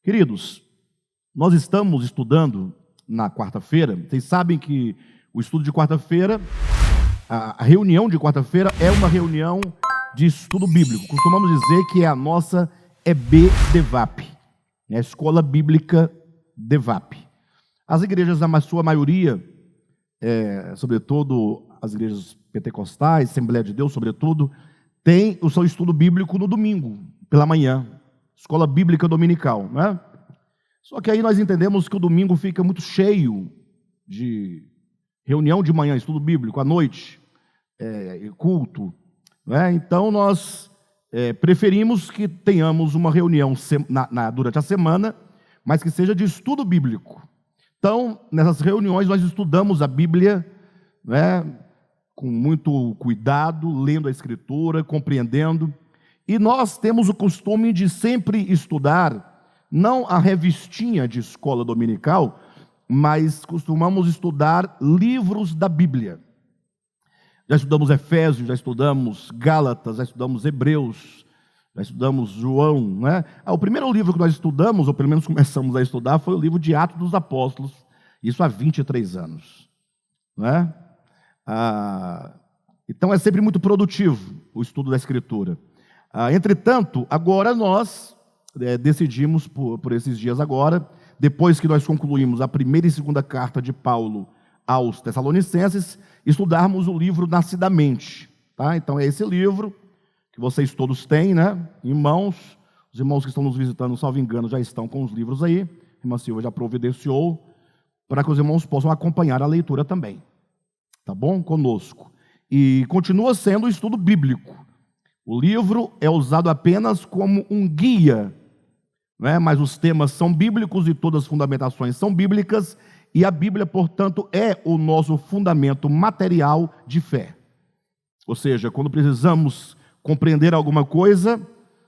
Queridos, nós estamos estudando na quarta-feira. Vocês sabem que o estudo de quarta-feira, a reunião de quarta-feira é uma reunião de estudo bíblico. Costumamos dizer que é a nossa EB-DEVAP, a Escola Bíblica DEVAP. As igrejas, na sua maioria, sobretudo as igrejas pentecostais, Assembleia de Deus, sobretudo, tem o seu estudo bíblico no domingo, pela manhã. Escola Bíblica Dominical, né? Só que aí nós entendemos que o domingo fica muito cheio de reunião de manhã, estudo bíblico, à noite, culto, né? Então nós preferimos que tenhamos uma reunião durante a semana, mas que seja de estudo bíblico. Então, nessas reuniões nós estudamos a Bíblia, né, com muito cuidado, lendo a Escritura, compreendendo. E nós temos o costume de sempre estudar, não a revistinha de escola dominical, mas costumamos estudar livros da Bíblia. Já estudamos Efésios, já estudamos Gálatas, já estudamos Hebreus, já estudamos João, né? O primeiro livro que nós estudamos, ou pelo menos começamos a estudar, foi o livro de Atos dos Apóstolos, isso há 23 anos, né? Então é sempre muito produtivo o estudo da Escritura. Entretanto, agora nós decidimos por esses dias agora, depois que nós concluímos a primeira e segunda carta de Paulo aos Tessalonicenses, estudarmos o livro Nascidamente, tá? Então é esse livro que vocês todos têm, né, em mãos. Os irmãos que estão nos visitando, salvo engano, já estão com os livros aí. A irmã Silva já providenciou para que os irmãos possam acompanhar a leitura também, tá bom? Conosco. E continua sendo o estudo bíblico. O livro é usado apenas como um guia, né? Mas os temas são bíblicos e todas as fundamentações são bíblicas, e a Bíblia, portanto, é o nosso fundamento material de fé. Ou seja, quando precisamos compreender alguma coisa,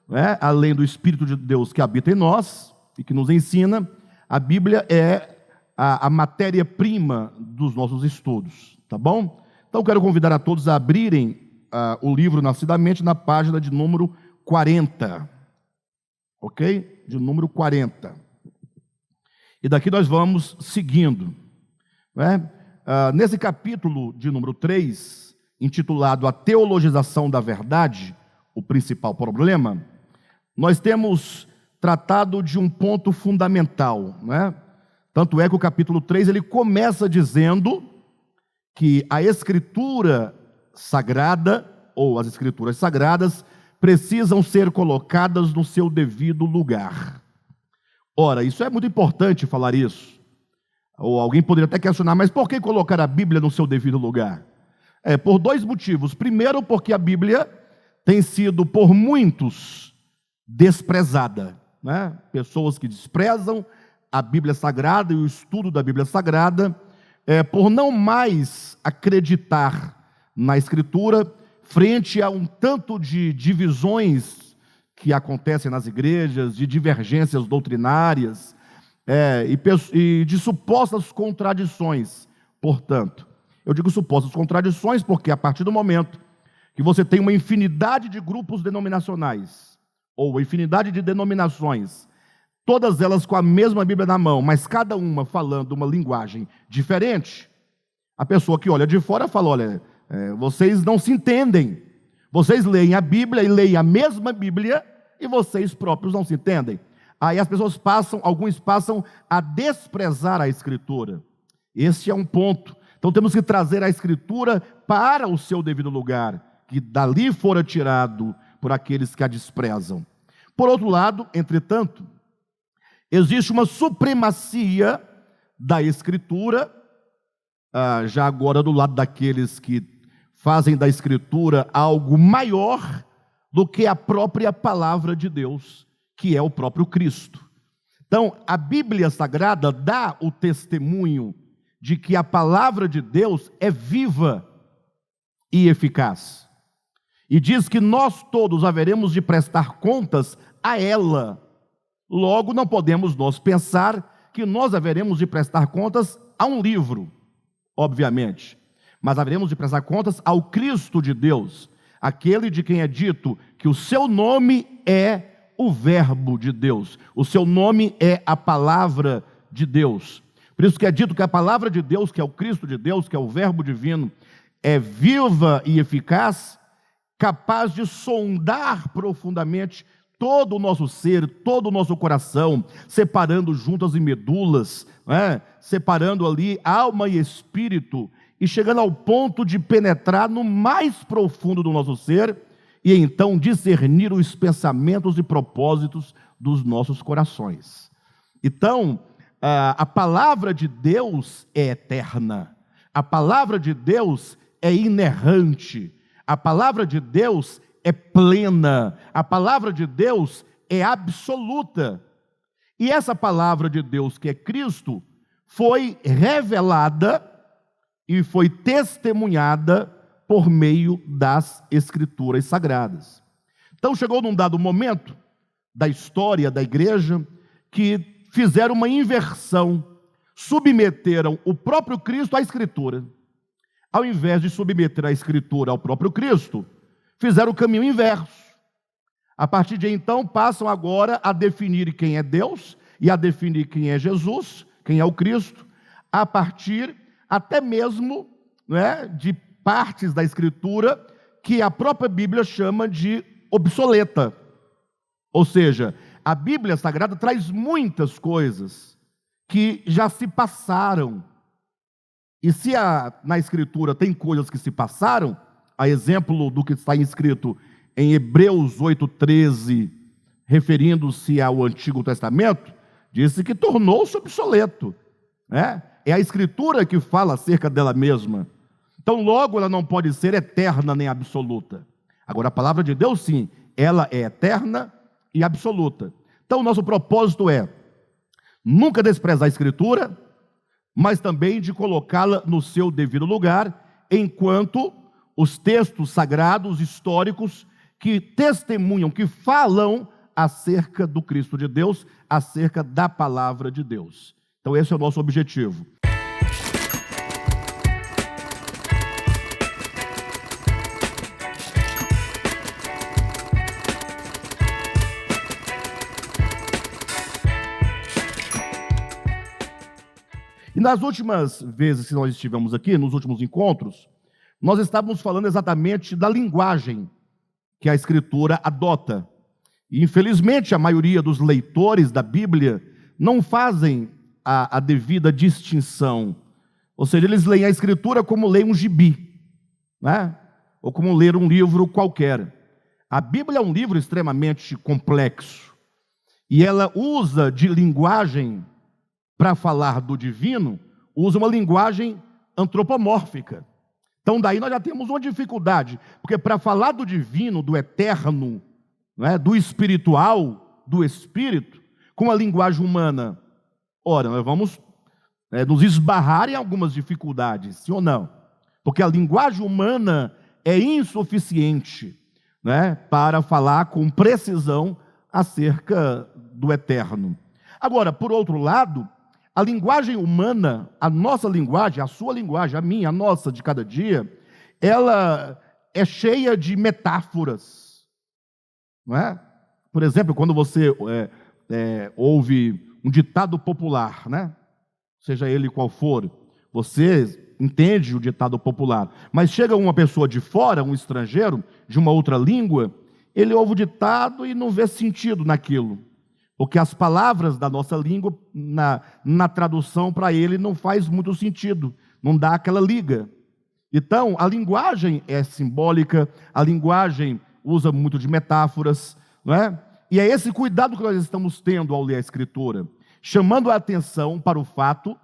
né, além do Espírito de Deus que habita em nós e que nos ensina, a Bíblia é a matéria-prima dos nossos estudos, tá bom? Então, quero convidar a todos a abrirem o livro Nascidamente na página de número 40, ok? De número 40. E daqui nós vamos seguindo, né? Nesse capítulo de número 3, intitulado A Teologização da Verdade, o principal problema, nós temos tratado de um ponto fundamental, né? Tanto é que o capítulo 3 ele começa dizendo que a Escritura Sagrada, ou as Escrituras Sagradas, precisam ser colocadas no seu devido lugar. Ora, isso é muito importante falar isso. Ou alguém poderia até questionar, mas por que colocar a Bíblia no seu devido lugar? Por dois motivos. Primeiro, porque a Bíblia tem sido por muitos desprezada, né? Pessoas que desprezam a Bíblia Sagrada e o estudo da Bíblia Sagrada, por não mais acreditar na Escritura, frente a um tanto de divisões que acontecem nas igrejas, de divergências doutrinárias, e de supostas contradições. Portanto, eu digo supostas contradições porque a partir do momento que você tem uma infinidade de grupos denominacionais, ou infinidade de denominações, todas elas com a mesma Bíblia na mão, mas cada uma falando uma linguagem diferente, a pessoa que olha de fora fala, olha, vocês não se entendem, vocês leem a Bíblia e leem a mesma Bíblia e vocês próprios não se entendem. Aí as pessoas alguns passam a desprezar a Escritura. Este é um ponto. Então temos que trazer a Escritura para o seu devido lugar, que dali fora tirado por aqueles que a desprezam. Por outro lado, entretanto, existe uma supremacia da Escritura, já agora do lado daqueles que fazem da Escritura algo maior do que a própria palavra de Deus, que é o próprio Cristo. Então, a Bíblia Sagrada dá o testemunho de que a palavra de Deus é viva e eficaz. E diz que nós todos haveremos de prestar contas a ela. Logo, não podemos nós pensar que nós haveremos de prestar contas a um livro, obviamente, mas haveremos de prestar contas ao Cristo de Deus, aquele de quem é dito que o seu nome é o Verbo de Deus. O seu nome é a Palavra de Deus. Por isso que é dito que a Palavra de Deus, que é o Cristo de Deus, que é o Verbo divino, é viva e eficaz, capaz de sondar profundamente todo o nosso ser, todo o nosso coração, separando juntas e medulas, separando ali alma e espírito, e chegando ao ponto de penetrar no mais profundo do nosso ser, e então discernir os pensamentos e propósitos dos nossos corações. Então, a palavra de Deus é eterna, a palavra de Deus é inerrante, a palavra de Deus é plena, a palavra de Deus é absoluta. E essa palavra de Deus, que é Cristo, foi revelada e foi testemunhada por meio das Escrituras Sagradas. Então chegou num dado momento da história da igreja que fizeram uma inversão, submeteram o próprio Cristo à Escritura. Ao invés de submeter a Escritura ao próprio Cristo, fizeram o caminho inverso. A partir de então, passam agora a definir quem é Deus e a definir quem é Jesus, quem é o Cristo, a partir até mesmo de partes da Escritura que a própria Bíblia chama de obsoleta. Ou seja, a Bíblia Sagrada traz muitas coisas que já se passaram. E se na Escritura tem coisas que se passaram, a exemplo do que está escrito em Hebreus 8,13, referindo-se ao Antigo Testamento, disse que tornou-se obsoleto. É a Escritura que fala acerca dela mesma. Então, logo, ela não pode ser eterna nem absoluta. Agora, a palavra de Deus, sim, ela é eterna e absoluta. Então, o nosso propósito é nunca desprezar a Escritura, mas também de colocá-la no seu devido lugar, enquanto os textos sagrados, históricos, que testemunham, que falam acerca do Cristo de Deus, acerca da palavra de Deus. Então esse é o nosso objetivo. E nas últimas vezes que nós estivemos aqui, nos últimos encontros, nós estávamos falando exatamente da linguagem que a Escritura adota. E, infelizmente, a maioria dos leitores da Bíblia não fazem a devida distinção. Ou seja, eles leem a Escritura como leem um gibi, ou como ler um livro qualquer. A Bíblia é um livro extremamente complexo. E ela usa de linguagem para falar do divino, usa uma linguagem antropomórfica. Então daí nós já temos uma dificuldade, porque para falar do divino, do eterno, do espiritual, do espírito, com a linguagem humana, ora, nós vamos nos esbarrar em algumas dificuldades, sim ou não? Porque a linguagem humana é insuficiente para falar com precisão acerca do eterno. Agora, por outro lado, a linguagem humana, a nossa linguagem, a sua linguagem, a minha, a nossa de cada dia, ela é cheia de metáforas, Por exemplo, quando você ouve um ditado popular, seja ele qual for, você entende o ditado popular, mas chega uma pessoa de fora, um estrangeiro, de uma outra língua, ele ouve o ditado e não vê sentido naquilo. Porque as palavras da nossa língua, na tradução para ele, não faz muito sentido, não dá aquela liga. Então, a linguagem é simbólica, a linguagem usa muito de metáforas, E é esse cuidado que nós estamos tendo ao ler a Escritura, chamando a atenção para o fato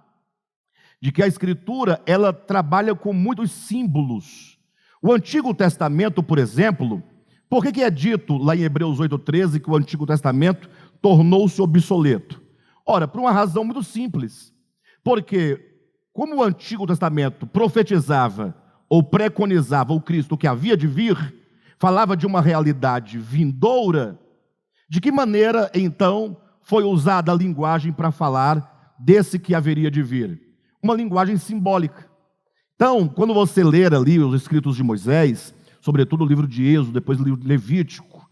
de que a Escritura, ela trabalha com muitos símbolos. O Antigo Testamento, por exemplo, por que é dito lá em Hebreus 8,13 que o Antigo Testamento tornou-se obsoleto? Ora, por uma razão muito simples. Porque, como o Antigo Testamento profetizava ou preconizava o Cristo que havia de vir, falava de uma realidade vindoura, de que maneira, então, foi usada a linguagem para falar desse que haveria de vir? Uma linguagem simbólica. Então, quando você ler ali os escritos de Moisés, sobretudo o livro de Êxodo, depois o livro de Levítico,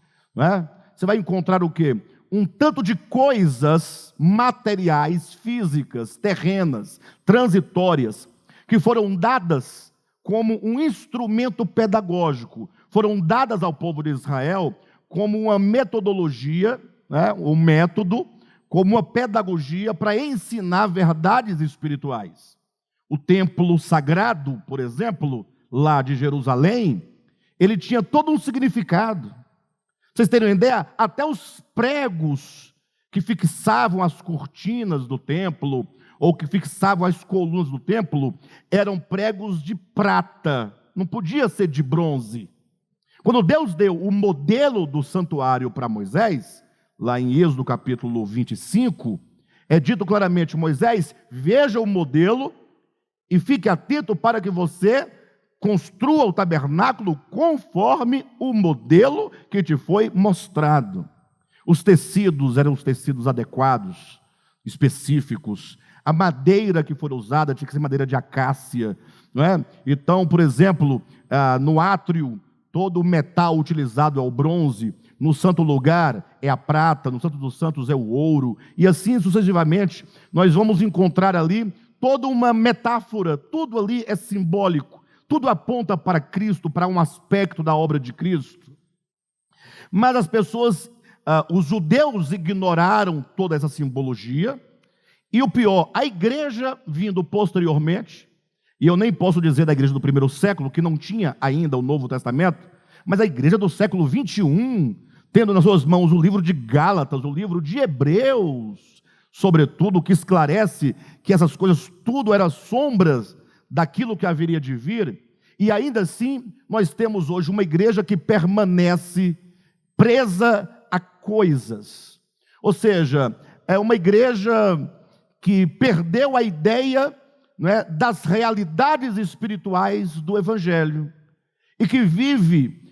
você vai encontrar o quê? Um tanto de coisas materiais, físicas, terrenas, transitórias, que foram dadas como um instrumento pedagógico, foram dadas ao povo de Israel como uma metodologia, né, um método, como uma pedagogia para ensinar verdades espirituais. O templo sagrado, por exemplo, lá de Jerusalém, ele tinha todo um significado. Vocês terem uma ideia? Até os pregos que fixavam as cortinas do templo, ou que fixavam as colunas do templo, eram pregos de prata, não podia ser de bronze. Quando Deus deu o modelo do santuário para Moisés, lá em Êxodo capítulo 25, é dito claramente: Moisés, veja o modelo e fique atento para que você construa o tabernáculo conforme o modelo que te foi mostrado. Os tecidos eram os tecidos adequados, específicos. A madeira que for usada tinha que ser madeira de acácia, não é? Então, por exemplo, no átrio, todo o metal utilizado é o bronze. No santo lugar é a prata, no santo dos santos é o ouro. E assim sucessivamente, nós vamos encontrar ali toda uma metáfora. Tudo ali é simbólico. Tudo aponta para Cristo, para um aspecto da obra de Cristo. Mas as pessoas, os judeus ignoraram toda essa simbologia. E o pior, a igreja vindo posteriormente, e eu nem posso dizer da igreja do primeiro século, que não tinha ainda o Novo Testamento, mas a igreja do século 21, tendo nas suas mãos o livro de Gálatas, o livro de Hebreus, sobretudo, que esclarece que essas coisas tudo eram sombras daquilo que haveria de vir, e ainda assim nós temos hoje uma igreja que permanece presa a coisas, ou seja, é uma igreja que perdeu a ideia, não é, das realidades espirituais do Evangelho, e que vive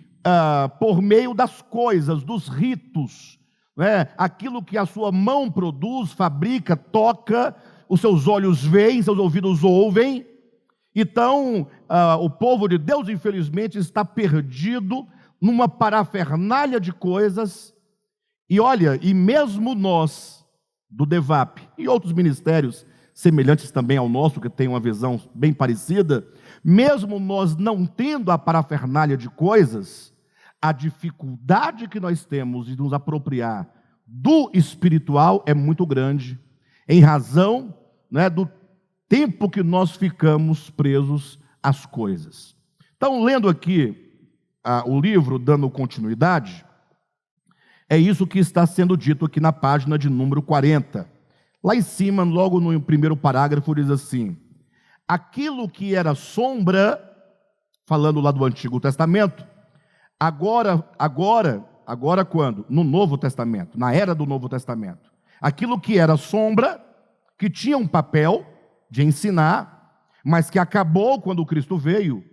por meio das coisas, dos ritos, não é? Aquilo que a sua mão produz, fabrica, toca, os seus olhos veem, seus ouvidos ouvem. Então, o povo de Deus, infelizmente, está perdido numa parafernália de coisas. E olha, e mesmo nós, do DEVAP, e outros ministérios semelhantes também ao nosso, que tem uma visão bem parecida, mesmo nós não tendo a parafernália de coisas, a dificuldade que nós temos de nos apropriar do espiritual é muito grande, em razão, né, do tempo que nós ficamos presos às coisas. Então, lendo aqui o livro, dando continuidade, é isso que está sendo dito aqui na página de número 40. Lá em cima, logo no primeiro parágrafo, diz assim: aquilo que era sombra, falando lá do Antigo Testamento, agora quando? No Novo Testamento, na era do Novo Testamento. Aquilo que era sombra, que tinha um papel de ensinar, mas que acabou quando Cristo veio,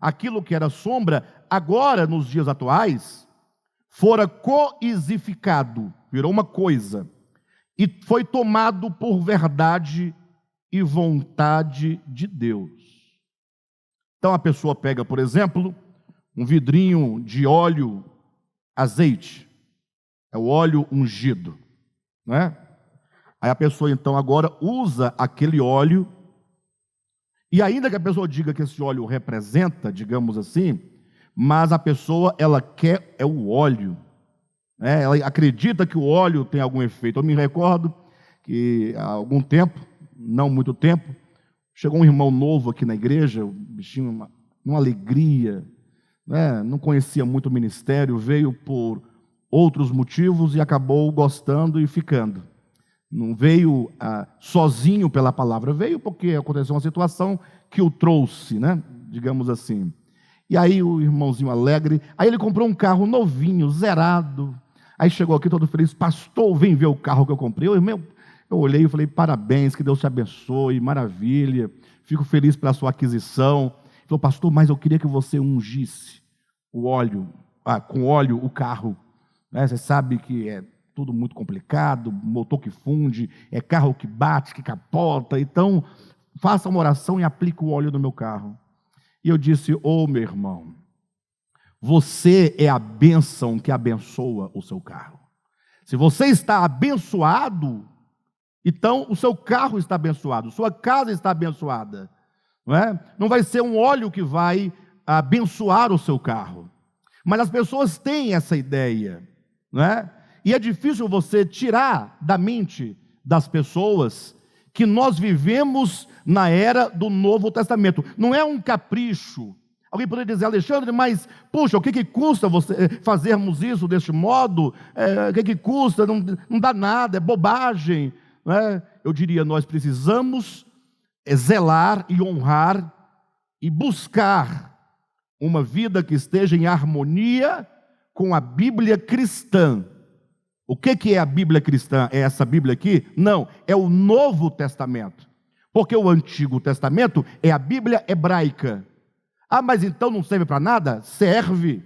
aquilo que era sombra, agora, nos dias atuais, fora coisificado, virou uma coisa, e foi tomado por verdade e vontade de Deus. Então a pessoa pega, por exemplo, um vidrinho de óleo, azeite, é o óleo ungido, não é? Aí a pessoa então agora usa aquele óleo, e ainda que a pessoa diga que esse óleo representa, digamos assim, mas a pessoa, ela quer o óleo, né? Ela acredita que o óleo tem algum efeito. Eu me recordo que há algum tempo, não muito tempo, chegou um irmão novo aqui na igreja, o bichinho, uma alegria, né? Não conhecia muito o ministério, veio por outros motivos e acabou gostando e ficando. Não veio sozinho pela palavra, veio porque aconteceu uma situação que o trouxe, né? Digamos assim. E aí o irmãozinho alegre, aí ele comprou um carro novinho, zerado. Aí chegou aqui todo feliz: pastor, vem ver o carro que eu comprei. Eu olhei e falei: parabéns, que Deus te abençoe, maravilha, fico feliz pela sua aquisição. Ele falou: pastor, mas eu queria que você ungisse o óleo, com óleo o carro, né? Você sabe que é tudo muito complicado, motor que funde, é carro que bate, que capota, então faça uma oração e aplique o óleo no meu carro. E eu disse: meu irmão, Você é a bênção que abençoa o seu carro. Se você está abençoado, então o seu carro está abençoado, sua casa está abençoada. Não é? Não vai ser um óleo que vai abençoar o seu carro. Mas as pessoas têm essa ideia, não é? E é difícil você tirar da mente das pessoas que nós vivemos na era do Novo Testamento. Não é um capricho. Alguém poderia dizer, Alexandre, mas, puxa, o que custa você fazermos isso deste modo? O que custa? Não dá nada, é bobagem. Não é? Eu diria, nós precisamos zelar e honrar e buscar uma vida que esteja em harmonia com a Bíblia cristã. O que é a Bíblia cristã? É essa Bíblia aqui? Não, é o Novo Testamento. Porque o Antigo Testamento é a Bíblia hebraica. Ah, mas então não serve para nada? Serve.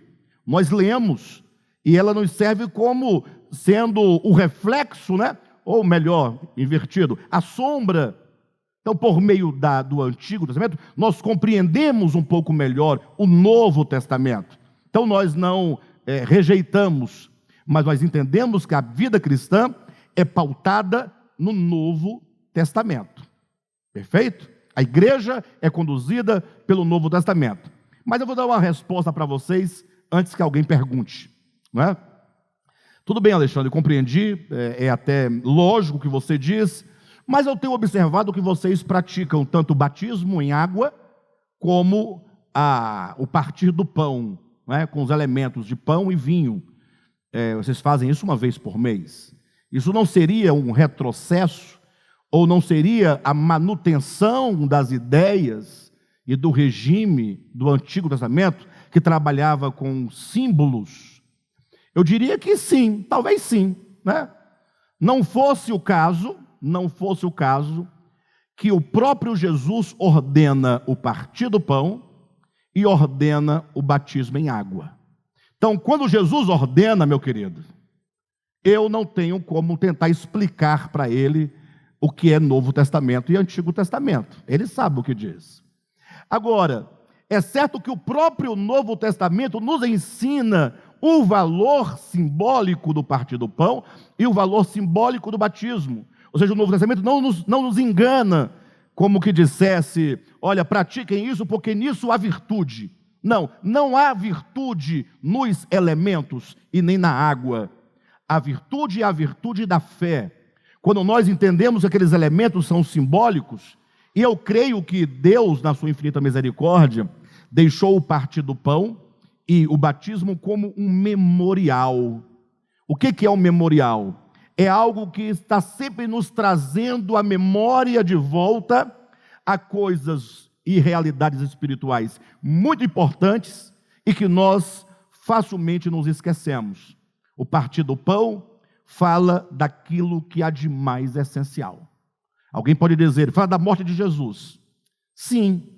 Nós lemos. E ela nos serve como sendo o reflexo, né? Ou melhor, invertido, a sombra. Então, por meio do Antigo Testamento, nós compreendemos um pouco melhor o Novo Testamento. Então, nós não rejeitamos, mas nós entendemos que a vida cristã é pautada no Novo Testamento. Perfeito? A igreja é conduzida pelo Novo Testamento. Mas eu vou dar uma resposta para vocês antes que alguém pergunte. Não é? Tudo bem, Alexandre, compreendi, é até lógico o que você diz, mas eu tenho observado que vocês praticam tanto o batismo em água, como o partir do pão, né, com os elementos de pão e vinho. Vocês fazem isso uma vez por mês. Isso não seria um retrocesso, ou não seria a manutenção das ideias e do regime do Antigo Testamento, que trabalhava com símbolos? Eu diria que sim, talvez sim, né? Não fosse o caso que o próprio Jesus ordena o partir do pão e ordena o batismo em água. Então, quando Jesus ordena, meu querido, eu não tenho como tentar explicar para ele o que é Novo Testamento e Antigo Testamento. Ele sabe o que diz. Agora, é certo que o próprio Novo Testamento nos ensina o valor simbólico do partir do pão e o valor simbólico do batismo. Ou seja, o Novo Testamento não nos engana, como que dissesse, olha, pratiquem isso porque nisso há virtude. Não há virtude nos elementos e nem na água. A virtude é a virtude da fé. Quando nós entendemos que aqueles elementos são simbólicos, e eu creio que Deus, na sua infinita misericórdia, deixou o partir do pão e o batismo como um memorial. O que é um memorial? É algo que está sempre nos trazendo a memória de volta a coisas e realidades espirituais muito importantes e que nós facilmente nos esquecemos. O partir do pão fala daquilo que há de mais essencial. Alguém pode dizer, fala da morte de Jesus. Sim,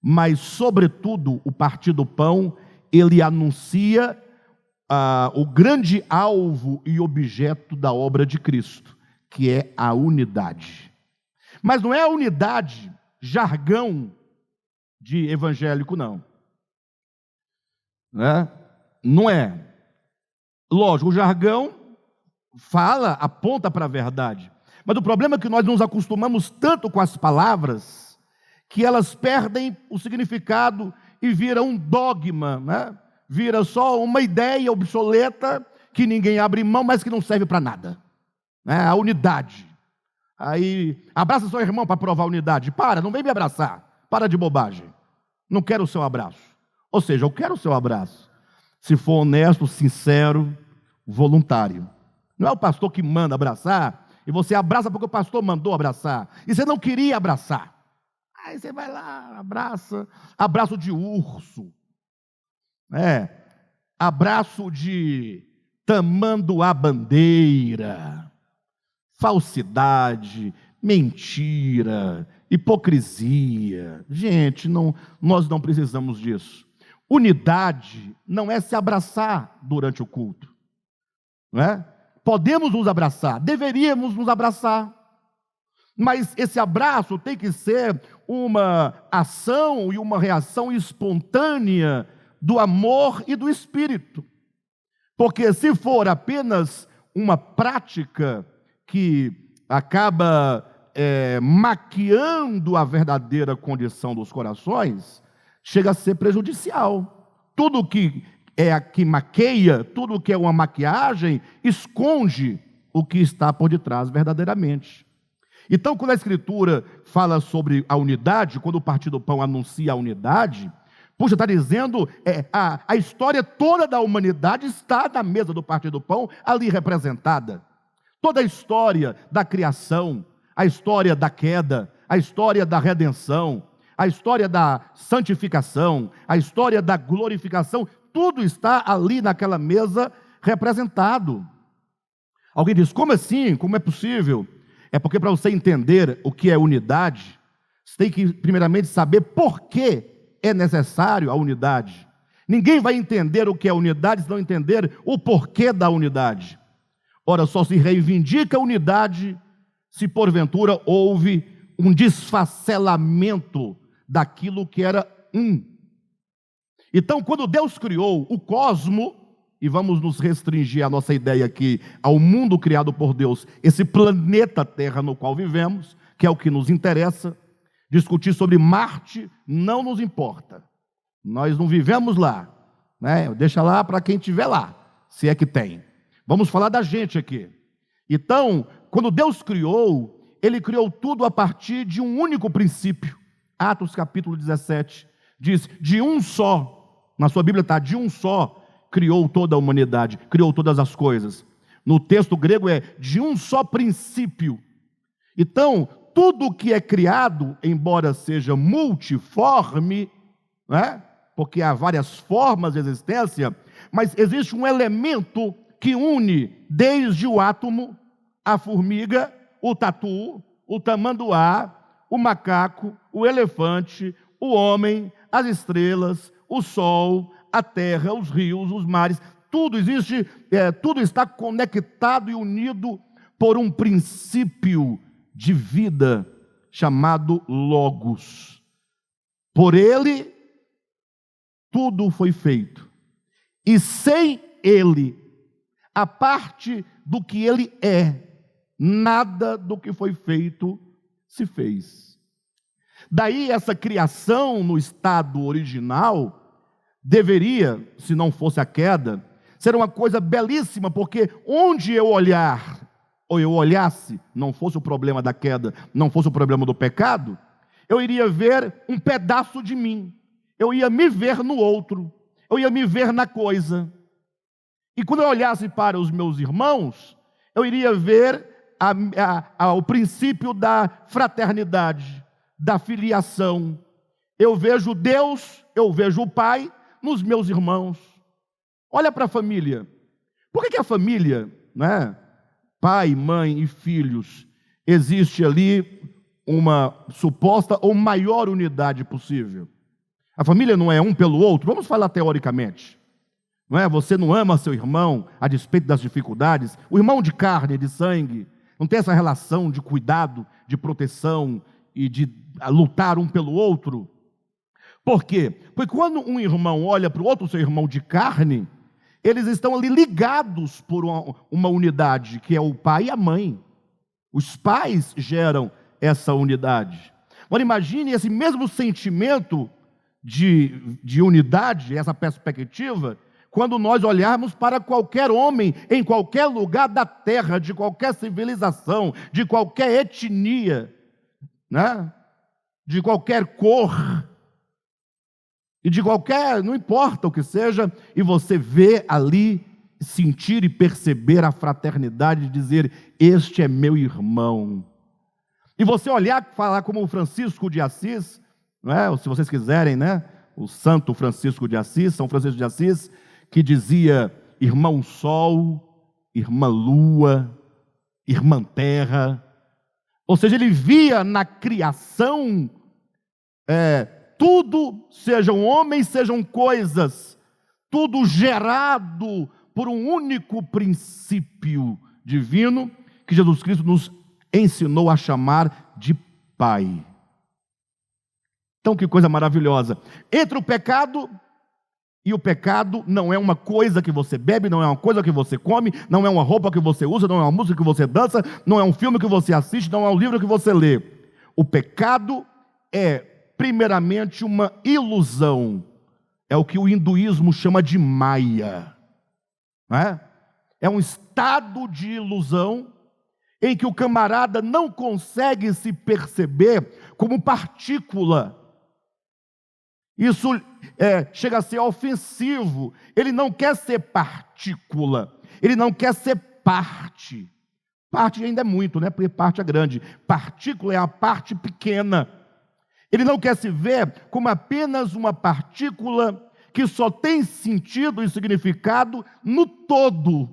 mas sobretudo o partir do pão, ele anuncia o grande alvo e objeto da obra de Cristo, que é a unidade. Mas não é a unidade, jargão de evangélico, não. Não é. Lógico, o jargão aponta para a verdade. Mas o problema é que nós nos acostumamos tanto com as palavras, que elas perdem o significado e viram um dogma, né? Vira só uma ideia obsoleta, que ninguém abre mão, mas que não serve para nada. A unidade. Aí, abraça seu irmão para provar a unidade. Não vem me abraçar. Para de bobagem. Não quero o seu abraço. Ou seja, eu quero o seu abraço. Se for honesto, sincero, voluntário. Não é o pastor que manda abraçar, e você abraça porque o pastor mandou abraçar. E você não queria abraçar. Aí você vai lá, abraça. Abraço de urso. Abraço de tamanduá-bandeira. Falsidade, mentira, hipocrisia. Gente, nós não precisamos disso. Unidade não é se abraçar durante o culto. Não é? Podemos nos abraçar, deveríamos nos abraçar. Mas esse abraço tem que ser uma ação e uma reação espontânea do amor e do Espírito. Porque se for apenas uma prática que acaba maquiando a verdadeira condição dos corações, chega a ser prejudicial. Tudo que maqueia, tudo que é uma maquiagem, esconde o que está por detrás verdadeiramente. Então, quando a Escritura fala sobre a unidade, quando o Partir do Pão anuncia a unidade, puxa, está dizendo, a história toda da humanidade está na mesa do Partir do Pão, ali representada. Toda a história da criação, a história da queda, a história da redenção, a história da santificação, a história da glorificação, tudo está ali naquela mesa representado. Alguém diz, como assim? Como é possível? É porque para você entender o que é unidade, você tem que primeiramente saber por que é necessário a unidade. Ninguém vai entender o que é unidade se não entender o porquê da unidade. Ora, só se reivindica a unidade se porventura houve um desfacelamento daquilo que era um. Então, quando Deus criou o cosmo, e vamos nos restringir a nossa ideia aqui ao mundo criado por Deus, esse planeta Terra no qual vivemos, que é o que nos interessa, discutir sobre Marte não nos importa. Nós não vivemos lá, né? Deixa lá para quem estiver lá, se é que tem. Vamos falar da gente aqui. Então, quando Deus criou, Ele criou tudo a partir de um único princípio. Atos capítulo 17 diz, de um só, na sua Bíblia está, de um só, criou toda a humanidade, criou todas as coisas. No texto grego é de um só princípio. Então, tudo que é criado, embora seja multiforme, né? Porque há várias formas de existência, mas existe um elemento que une desde o átomo, a formiga, o tatu, o tamanduá, o macaco, o elefante, o homem, as estrelas, o sol, a terra, os rios, os mares, tudo existe, tudo está conectado e unido por um princípio de vida chamado Logos. Por ele, tudo foi feito. E sem ele, a parte do que ele é, nada do que foi feito se fez. Daí essa criação no estado original deveria, se não fosse a queda, ser uma coisa belíssima, porque onde eu olhar, ou eu olhasse, não fosse o problema da queda, não fosse o problema do pecado, eu iria ver um pedaço de mim, eu ia me ver no outro, eu ia me ver na coisa. E quando eu olhasse para os meus irmãos, eu iria ver o princípio da fraternidade, da filiação. Eu vejo Deus, eu vejo o Pai nos meus irmãos. Olha para a família. Por que a família, né, pai, mãe e filhos, existe ali uma suposta ou maior unidade possível? A família não é um pelo outro? Vamos falar teoricamente. Não é? Você não ama seu irmão a despeito das dificuldades? O irmão de carne, de sangue, não tem essa relação de cuidado, de proteção e de lutar um pelo outro? Por quê? Porque quando um irmão olha para o outro, seu irmão de carne, eles estão ali ligados por uma unidade, que é o pai e a mãe. Os pais geram essa unidade. Agora imagine esse mesmo sentimento de unidade, essa perspectiva, quando nós olharmos para qualquer homem, em qualquer lugar da terra, de qualquer civilização, de qualquer etnia, né? De qualquer cor, e de qualquer, não importa o que seja, e você vê ali, sentir e perceber a fraternidade, de dizer, este é meu irmão. E você olhar, falar como o Francisco de Assis, não é? Se vocês quiserem, né? O Santo Francisco de Assis, São Francisco de Assis, que dizia, irmão sol, irmã lua, irmã terra. Ou seja, ele via na criação, tudo, sejam homens, sejam coisas, tudo gerado por um único princípio divino, que Jesus Cristo nos ensinou a chamar de Pai. Então, que coisa maravilhosa. Entra o pecado, E o pecado não é uma coisa que você bebe, não é uma coisa que você come, não é uma roupa que você usa, não é uma música que você dança, não é um filme que você assiste, não é um livro que você lê. O pecado é, primeiramente, uma ilusão. É o que o hinduísmo chama de Maya. Não é? É um estado de ilusão em que o camarada não consegue se perceber como partícula. Isso chega a ser ofensivo. Ele não quer ser partícula, ele não quer ser parte. Parte ainda é muito, né? Porque parte é grande. Partícula é a parte pequena. Ele não quer se ver como apenas uma partícula que só tem sentido e significado no todo.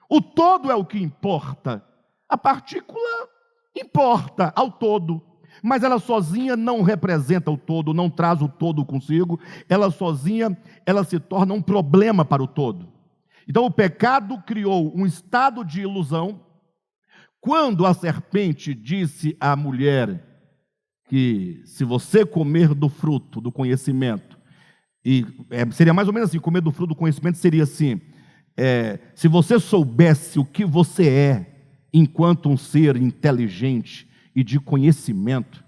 O todo é o que importa. A partícula importa ao todo, mas ela sozinha não representa o todo, não traz o todo consigo. Ela sozinha, ela se torna um problema para o todo. Então o pecado criou um estado de ilusão. Quando a serpente disse à mulher que se você comer do fruto do conhecimento, seria mais ou menos assim, comer do fruto do conhecimento seria assim, se você soubesse o que você é, enquanto um ser inteligente e de conhecimento,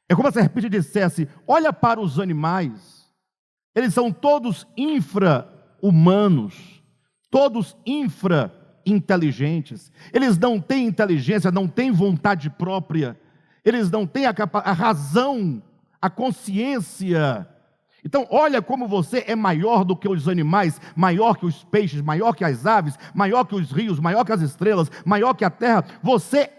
é como se a serpente dissesse, olha para os animais, eles são todos infra-humanos, todos infra-inteligentes, eles não têm inteligência, não têm vontade própria, eles não têm a razão, a consciência. Então, olha como você é maior do que os animais, maior que os peixes, maior que as aves, maior que os rios, maior que as estrelas, maior que a terra. Você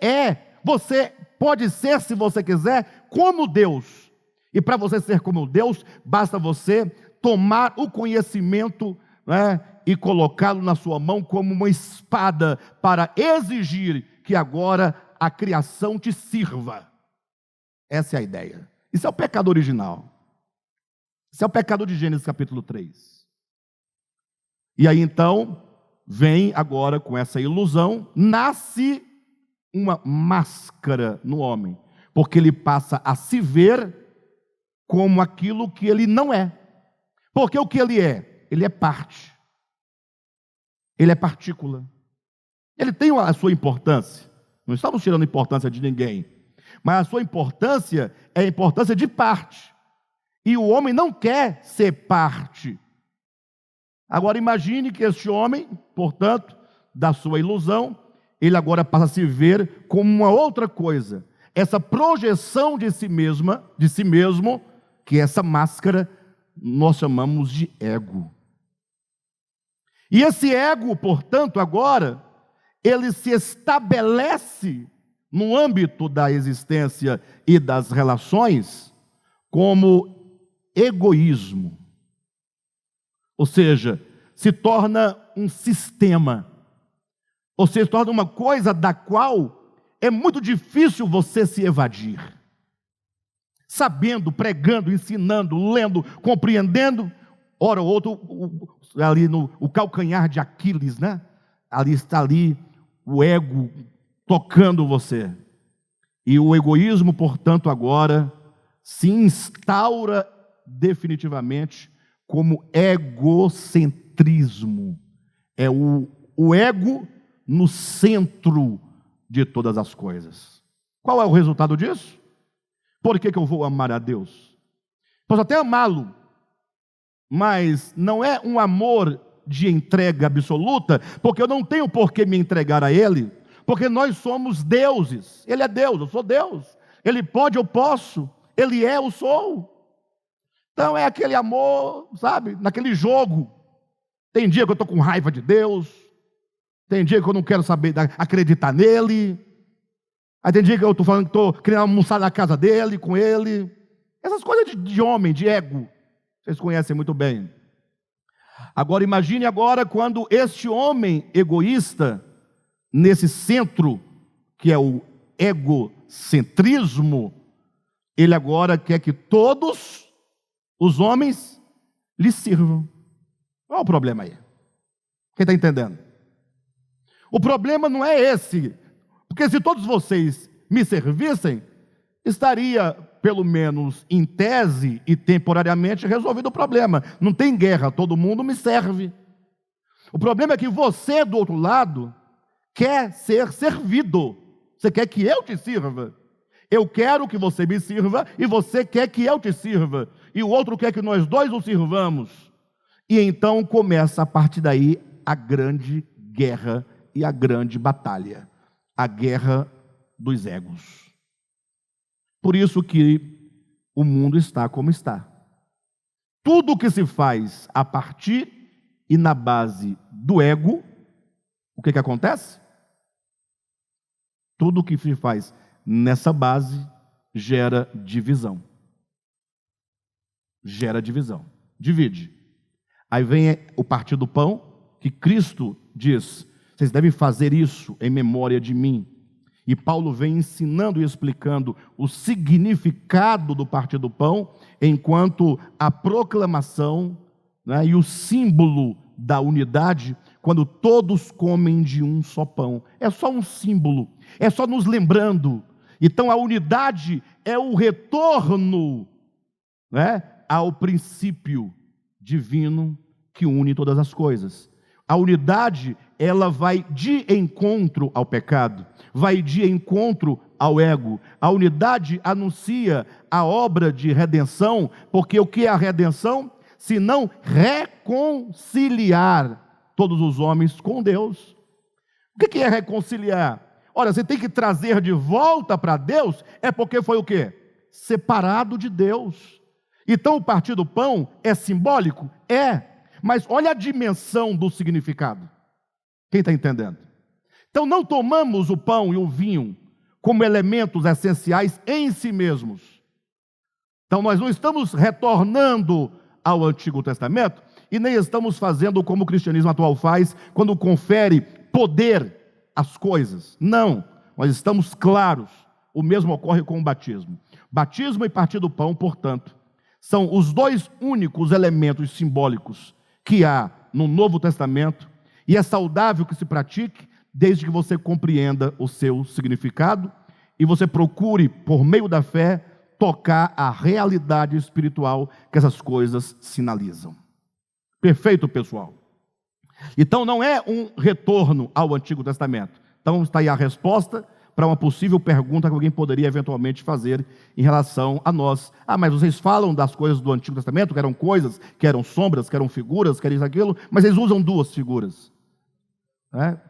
pode ser, se você quiser, como Deus. E para você ser como Deus, basta você tomar o conhecimento, né, e colocá-lo na sua mão como uma espada para exigir que agora a criação te sirva. Essa é a ideia. Isso é o pecado original. Isso é o pecado de Gênesis capítulo 3. E aí então, vem agora com essa ilusão, nasce uma máscara no homem, porque ele passa a se ver como aquilo que ele não é. Porque o que ele é? Ele é parte. Ele é partícula. Ele tem a sua importância. Não estamos tirando a importância de ninguém, mas a sua importância é a importância de parte. E o homem não quer ser parte. Agora imagine que este homem, portanto, da sua ilusão, ele agora passa a se ver como uma outra coisa. Essa projeção de si mesmo, que essa máscara nós chamamos de ego. E esse ego, portanto, agora, ele se estabelece no âmbito da existência e das relações como egoísmo, ou seja, se torna um sistema, ou seja, se torna uma coisa da qual é muito difícil você se evadir. Sabendo, pregando, ensinando, lendo, compreendendo, ora ou outro, ali no o calcanhar de Aquiles, né? Ali está o ego tocando você. E o egoísmo, portanto, agora se instaura definitivamente como egocentrismo. É o ego no centro de todas as coisas. Qual é o resultado disso? Por que eu vou amar a Deus? Posso até amá-lo, mas não é um amor de entrega absoluta, porque eu não tenho por que me entregar a Ele, porque nós somos deuses. Ele é Deus, eu sou Deus. Ele pode, eu posso. Ele é, eu sou. Então é aquele amor, sabe, naquele jogo. Tem dia que eu estou com raiva de Deus, tem dia que eu não quero acreditar nele, aí tem dia que eu estou falando que estou querendo almoçar na casa dele, com ele. Essas coisas de homem, de ego, vocês conhecem muito bem. Agora imagine agora quando este homem egoísta, nesse centro, que é o egocentrismo, ele agora quer que todos os homens lhe sirvam. Qual é o problema aí? Quem está entendendo? O problema não é esse, porque se todos vocês me servissem, estaria pelo menos em tese e temporariamente, resolvido o problema. Não tem guerra, todo mundo me serve. O problema é que você, do outro lado, quer ser servido. Você quer que eu te sirva. Eu quero que você me sirva e você quer que eu te sirva. E o outro quer que nós dois o sirvamos. E então começa a partir daí a grande guerra e a grande batalha. A guerra dos egos. Por isso que o mundo está como está. Tudo o que se faz a partir e na base do ego, o que acontece? Tudo o que se faz nessa base gera divisão. Gera divisão. Divide. Aí vem o partir do pão, que Cristo diz, vocês devem fazer isso em memória de mim. E Paulo vem ensinando e explicando o significado do partir do pão, enquanto a proclamação, né, e o símbolo da unidade, quando todos comem de um só pão. É só um símbolo, é só nos lembrando. Então a unidade é o retorno, né, ao princípio divino que une todas as coisas. A unidade, ela vai de encontro ao pecado, vai de encontro ao ego. A unidade anuncia a obra de redenção, porque o que é a redenção? Se não reconciliar todos os homens com Deus. O que é reconciliar? Olha, você tem que trazer de volta para Deus, é porque foi o quê? Separado de Deus. Então o partir do pão é simbólico? É. Mas olha a dimensão do significado. Quem está entendendo? Então não tomamos o pão e o vinho como elementos essenciais em si mesmos. Então nós não estamos retornando ao Antigo Testamento e nem estamos fazendo como o cristianismo atual faz, quando confere poder às coisas. Não, nós estamos claros. O mesmo ocorre com o batismo. Batismo e partir do pão, portanto, são os dois únicos elementos simbólicos que há no Novo Testamento, e é saudável que se pratique, desde que você compreenda o seu significado, e você procure, por meio da fé, tocar a realidade espiritual que essas coisas sinalizam. Perfeito, pessoal? Então não é um retorno ao Antigo Testamento. Então está aí a resposta para uma possível pergunta que alguém poderia eventualmente fazer em relação a nós. Ah, mas vocês falam das coisas do Antigo Testamento, que eram coisas, que eram sombras, que eram figuras, que eram isso, aquilo, mas eles usam duas figuras.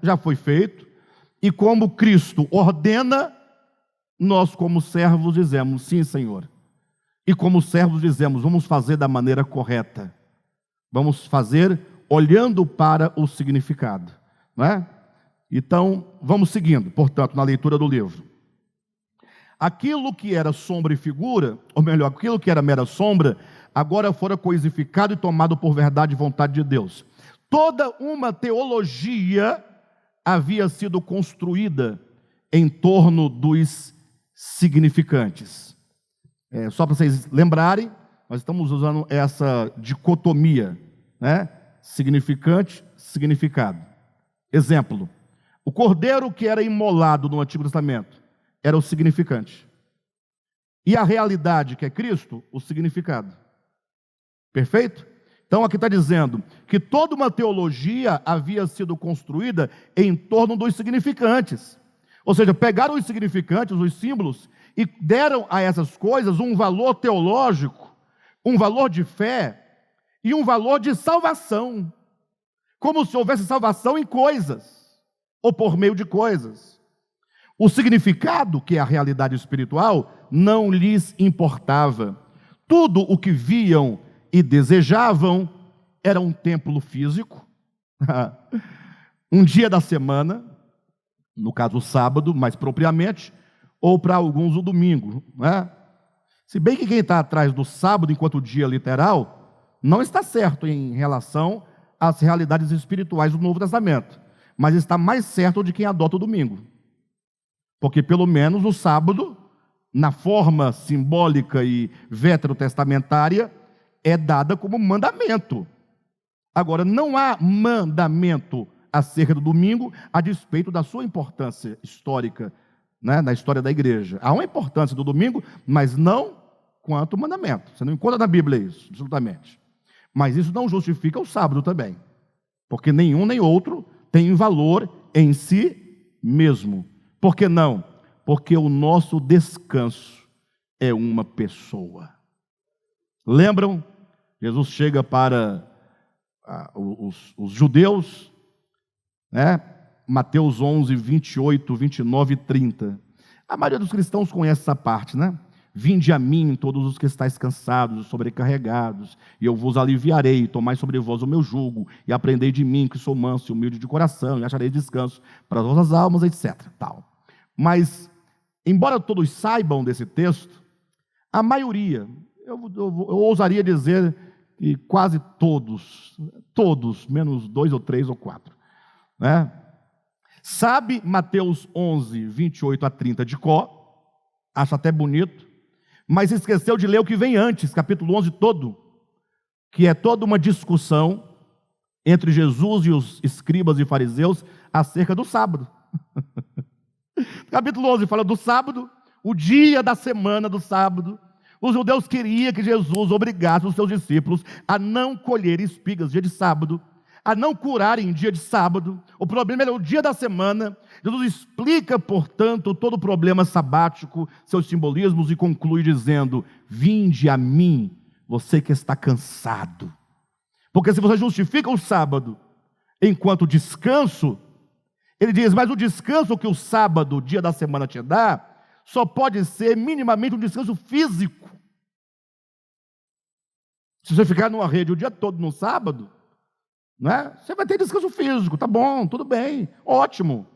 Já foi feito, e como Cristo ordena, nós como servos dizemos, sim, Senhor. E como servos dizemos, vamos fazer da maneira correta. Vamos fazer olhando para o significado, não é? Então, vamos seguindo, portanto, na leitura do livro. Aquilo que era sombra e figura, ou melhor, aquilo que era mera sombra, agora fora coisificado e tomado por verdade e vontade de Deus. Toda uma teologia havia sido construída em torno dos significantes. Só para vocês lembrarem, nós estamos usando essa dicotomia, né? Significante, significado. Exemplo. O cordeiro que era imolado no Antigo Testamento era o significante. E a realidade, que é Cristo, o significado. Perfeito? Então aqui está dizendo que toda uma teologia havia sido construída em torno dos significantes. Ou seja, pegaram os significantes, os símbolos, e deram a essas coisas um valor teológico, um valor de fé e um valor de salvação. Como se houvesse salvação em coisas, ou por meio de coisas. O significado, que é a realidade espiritual, não lhes importava. Tudo o que viam e desejavam era um templo físico, um dia da semana, no caso o sábado, mais propriamente, ou para alguns o domingo, né? Se bem que quem está atrás do sábado enquanto dia literal, não está certo em relação às realidades espirituais do Novo Testamento, mas está mais certo de quem adota o domingo. Porque pelo menos o sábado, na forma simbólica e veterotestamentária, é dada como mandamento. Agora, não há mandamento acerca do domingo, a despeito da sua importância histórica, né, na história da igreja. Há uma importância do domingo, mas não quanto mandamento. Você não encontra na Bíblia isso, absolutamente. Mas isso não justifica o sábado também, porque nenhum nem outro tem valor em si mesmo. Por que não? Porque o nosso descanso é uma pessoa. Lembram? Jesus chega para os judeus, né? Mateus 11, 28, 29 e 30. A maioria dos cristãos conhece essa parte, né? Vinde a mim, todos os que estáis cansados e sobrecarregados, e eu vos aliviarei. Tomai sobre vós o meu jugo, e aprendei de mim, que sou manso e humilde de coração, e achareis descanso para as vossas almas, etc. Tal. Mas, embora todos saibam desse texto, a maioria, eu ousaria dizer que quase todos, menos 2 ou 3 ou 4, né? Sabe Mateus 11, 28 a 30 de cor, acha até bonito, mas esqueceu de ler o que vem antes, capítulo 11 todo, que é toda uma discussão entre Jesus e os escribas e fariseus acerca do sábado. Capítulo 11 fala do sábado, o dia da semana do sábado. Os judeus queriam que Jesus obrigasse os seus discípulos a não colher espigas dia de sábado, a não curarem em dia de sábado. O problema era o dia da semana. Jesus explica, portanto, todo o problema sabático, seus simbolismos, e conclui dizendo: vinde a mim, você que está cansado. Porque se você justifica o sábado enquanto descanso, ele diz, mas o descanso que o sábado, dia da semana, te dá, só pode ser minimamente um descanso físico. Se você ficar numa rede o dia todo no sábado, né, você vai ter descanso físico, tá bom, tudo bem, ótimo.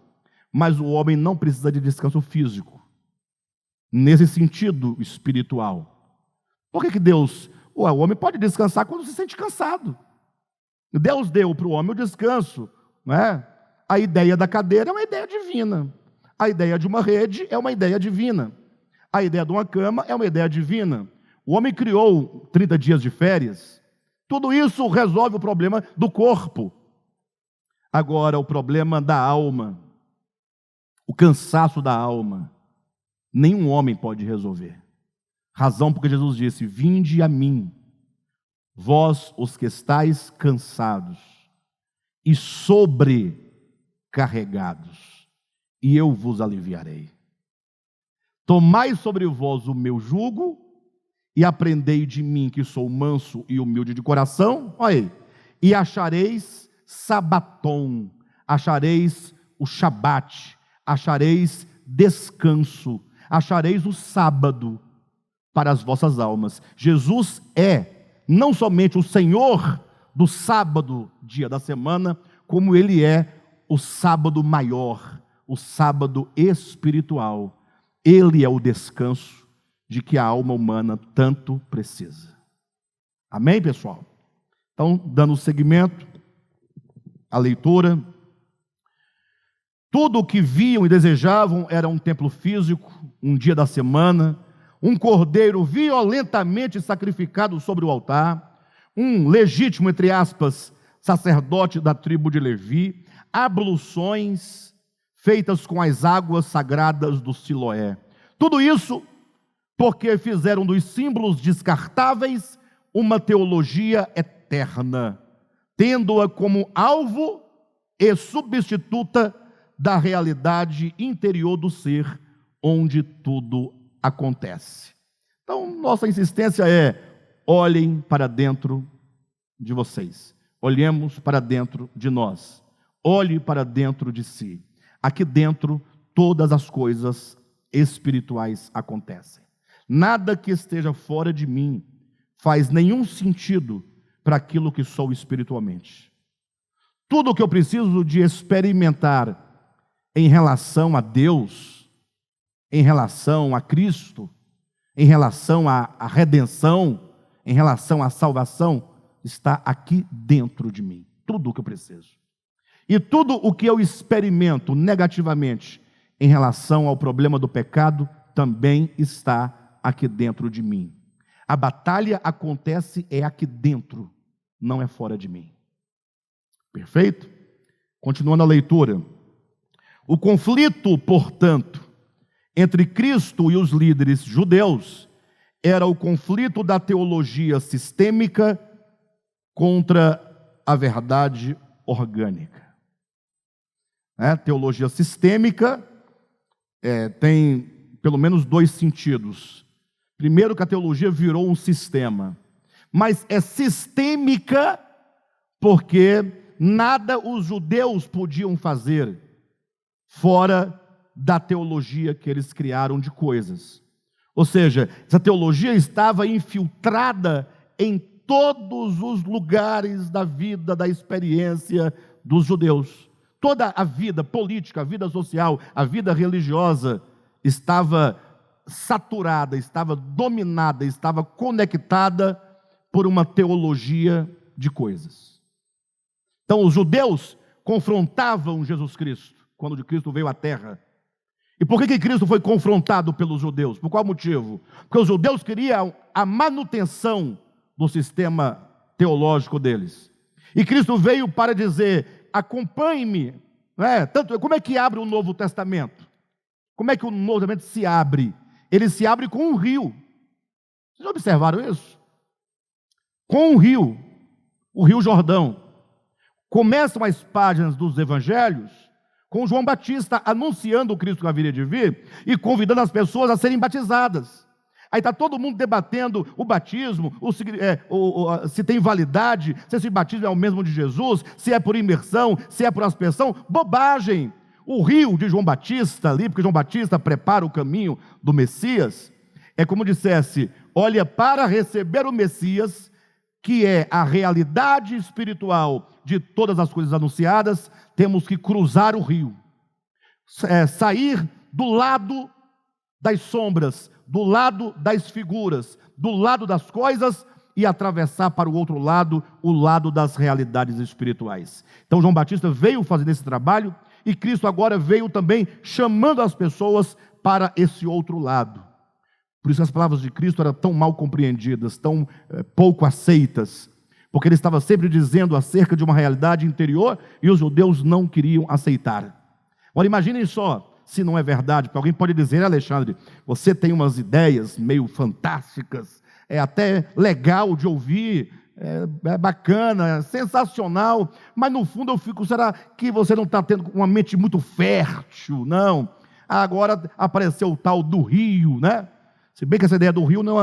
Mas o homem não precisa de descanso físico, nesse sentido espiritual. Por que Deus... o homem pode descansar quando se sente cansado. Deus deu para o homem o descanso, né? A ideia da cadeira é uma ideia divina. A ideia de uma rede é uma ideia divina. A ideia de uma cama é uma ideia divina. O homem criou 30 dias de férias. Tudo isso resolve o problema do corpo. Agora, o problema da alma, o cansaço da alma, nenhum homem pode resolver. Razão porque Jesus disse, vinde a mim, vós os que estáis cansados e sobrecarregados, e eu vos aliviarei. Tomai sobre vós o meu jugo e aprendei de mim, que sou manso e humilde de coração, olha aí, e achareis sabatom, achareis o shabat, achareis descanso, achareis o sábado para as vossas almas. Jesus é não somente o Senhor do sábado, dia da semana, como Ele é o sábado maior, o sábado espiritual. Ele é o descanso de que a alma humana tanto precisa. Amém, pessoal? Então, dando seguimento à leitura, tudo o que viam e desejavam era um templo físico, um dia da semana, um cordeiro violentamente sacrificado sobre o altar, um legítimo, entre aspas, sacerdote da tribo de Levi, abluções feitas com as águas sagradas do Siloé. Tudo isso porque fizeram dos símbolos descartáveis uma teologia eterna, tendo-a como alvo e substituta da realidade interior do ser, onde tudo acontece. Então, nossa insistência é, olhem para dentro de vocês, olhemos para dentro de nós, olhe para dentro de si. Aqui dentro, todas as coisas espirituais acontecem. Nada que esteja fora de mim faz nenhum sentido para aquilo que sou espiritualmente. Tudo o que eu preciso de experimentar em relação a Deus, em relação a Cristo, em relação à redenção, em relação à salvação, está aqui dentro de mim. Tudo o que eu preciso. E tudo o que eu experimento negativamente em relação ao problema do pecado também está aqui dentro de mim. A batalha acontece aqui dentro, não é fora de mim. Perfeito? Continuando a leitura. O conflito, portanto, entre Cristo e os líderes judeus era o conflito da teologia sistêmica contra a verdade orgânica. Teologia sistêmica tem pelo menos dois sentidos. Primeiro, que a teologia virou um sistema, mas é sistêmica porque nada os judeus podiam fazer fora da teologia que eles criaram de coisas. Ou seja, essa teologia estava infiltrada em todos os lugares da vida, da experiência dos judeus. Toda a vida política, a vida social, a vida religiosa estava saturada, estava dominada, estava conectada por uma teologia de coisas. Então, os judeus confrontavam Jesus Cristo, quando Cristo veio à terra. E por que Cristo foi confrontado pelos judeus? Por qual motivo? Porque os judeus queriam a manutenção do sistema teológico deles. E Cristo veio para dizer: acompanhe-me. Como é que abre o Novo Testamento? Como é que o Novo Testamento se abre? Ele se abre com um rio. Vocês já observaram isso? Com um rio, o Rio Jordão. Começam as páginas dos evangelhos com João Batista anunciando o Cristo que haveria de vir e convidando as pessoas a serem batizadas. Aí está todo mundo debatendo o batismo, se tem validade, se esse batismo é o mesmo de Jesus, se é por imersão, se é por aspersão. Bobagem! O rio de João Batista ali, porque João Batista prepara o caminho do Messias, é como dissesse: olha, para receber o Messias, que é a realidade espiritual de todas as coisas anunciadas, temos que cruzar o rio, sair do lado das sombras, do lado das figuras, do lado das coisas e atravessar para o outro lado, o lado das realidades espirituais. Então João Batista veio fazer esse trabalho e Cristo agora veio também chamando as pessoas para esse outro lado. Por isso as palavras de Cristo eram tão mal compreendidas, tão pouco aceitas, porque ele estava sempre dizendo acerca de uma realidade interior e os judeus não queriam aceitar. Agora imaginem só, se não é verdade, porque alguém pode dizer: Alexandre, você tem umas ideias meio fantásticas, é até legal de ouvir, é bacana, é sensacional, mas no fundo eu fico: será que você não está tendo uma mente muito fértil? Não. Agora apareceu o tal do rio, né? Se bem que essa ideia do rio não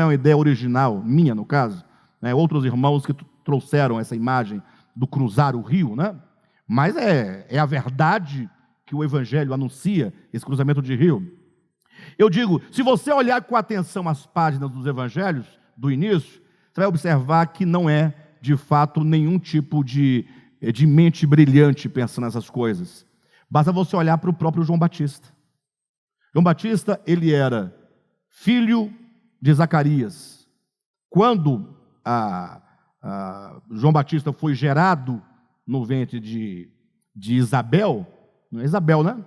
é uma ideia original, minha no caso, né? Outros irmãos que trouxeram essa imagem do cruzar o rio, né? Mas é a verdade que o Evangelho anuncia, esse cruzamento de rio. Eu digo, se você olhar com atenção as páginas dos Evangelhos, do início, você vai observar que não é, de fato, nenhum tipo de mente brilhante pensando nessas coisas. Basta você olhar para o próprio João Batista. João Batista, ele era filho de Zacarias. Quando João Batista foi gerado no ventre de Isabel, não é Isabel, né?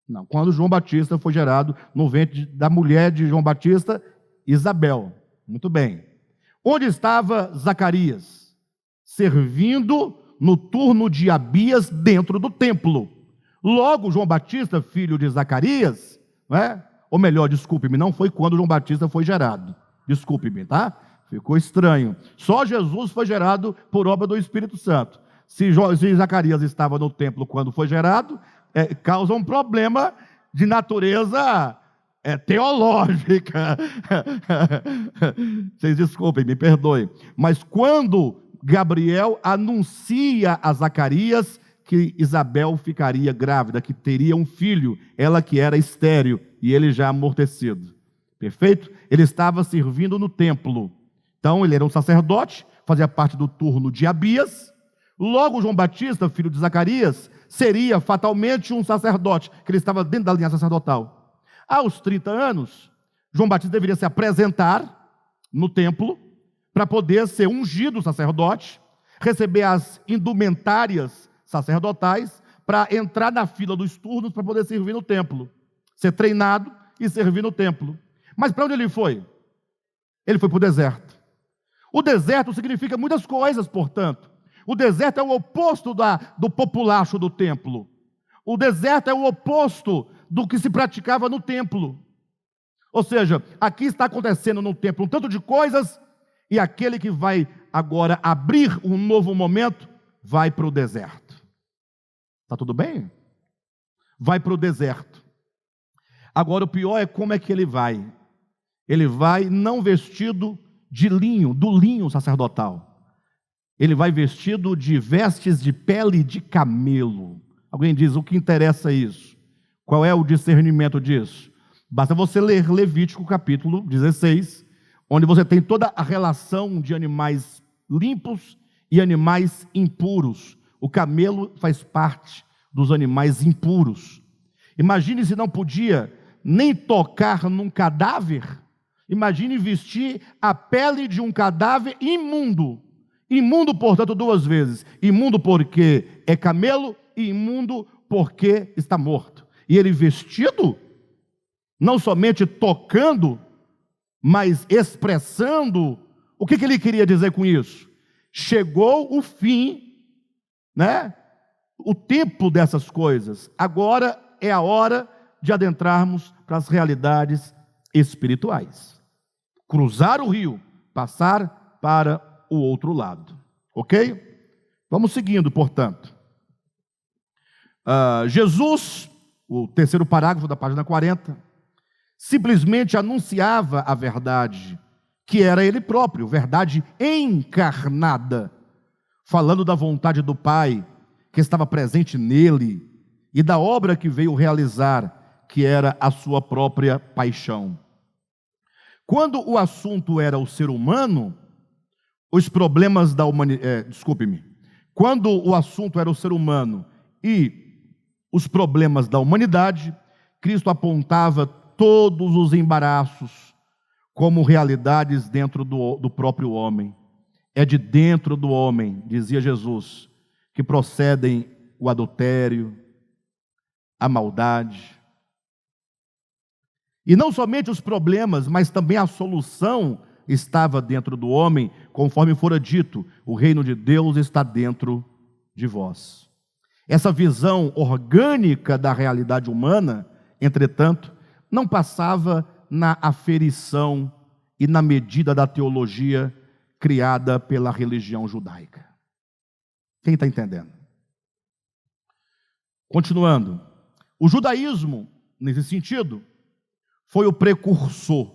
Não, quando João Batista foi gerado no ventre da mulher de João Batista, Isabel. Muito bem. Onde estava Zacarias? Servindo no turno de Abias dentro do templo. Logo, João Batista, filho de Zacarias, né? Ou melhor, desculpe-me, não foi quando João Batista foi gerado. Desculpe-me, tá? Ficou estranho. Só Jesus foi gerado por obra do Espírito Santo. Se Zacarias estava no templo quando foi gerado, causa um problema de natureza teológica. Vocês desculpem, me perdoem. Mas quando Gabriel anuncia a Zacarias que Isabel ficaria grávida, que teria um filho, ela que era estéril, e ele já amortecido. Perfeito? Ele estava servindo no templo. Então, ele era um sacerdote, fazia parte do turno de Abias. Logo, João Batista, filho de Zacarias, seria fatalmente um sacerdote, que ele estava dentro da linha sacerdotal. Aos 30 anos, João Batista deveria se apresentar no templo para poder ser ungido sacerdote, receber as indumentárias sacerdotais para entrar na fila dos turnos para poder servir no templo, ser treinado e servir no templo. Mas para onde ele foi? Ele foi para o deserto. O deserto significa muitas coisas, portanto. O deserto é o oposto do populacho do templo. O deserto é o oposto do que se praticava no templo. Ou seja, aqui está acontecendo no templo um tanto de coisas, e aquele que vai agora abrir um novo momento, vai para o deserto. Está tudo bem? Vai para o deserto. Agora o pior é como é que ele vai. Ele vai não vestido de linho, do linho sacerdotal. Ele vai vestido de vestes de pele de camelo. Alguém diz, o que interessa isso? Qual é o discernimento disso? Basta você ler Levítico capítulo 16, onde você tem toda a relação de animais limpos e animais impuros. O camelo faz parte dos animais impuros. Imagine se não podia nem tocar num cadáver. Imagine vestir a pele de um cadáver imundo. Imundo, portanto, duas vezes. Imundo porque é camelo e imundo porque está morto. E ele vestido, não somente tocando, mas expressando. O que ele queria dizer com isso? Chegou o fim, né? O tempo dessas coisas. Agora é a hora de adentrarmos para as realidades espirituais. Cruzar o rio, passar para o outro lado. Ok? Vamos seguindo, portanto. Jesus, o terceiro parágrafo da página 40, simplesmente anunciava a verdade, que era ele próprio, verdade encarnada, falando da vontade do Pai, que estava presente nele, e da obra que veio realizar, que era a sua própria paixão. Quando o assunto era o ser humano, os problemas da humanidade, quando o assunto era o ser humano e os problemas da humanidade, Cristo apontava todos os embaraços como realidades dentro do próprio homem. É de dentro do homem, dizia Jesus, que procedem o adultério, a maldade. E não somente os problemas, mas também a solução estava dentro do homem, conforme fora dito, o reino de Deus está dentro de vós. Essa visão orgânica da realidade humana, entretanto, não passava na aferição e na medida da teologia criada pela religião judaica. Quem está entendendo? Continuando, o judaísmo, nesse sentido, foi o precursor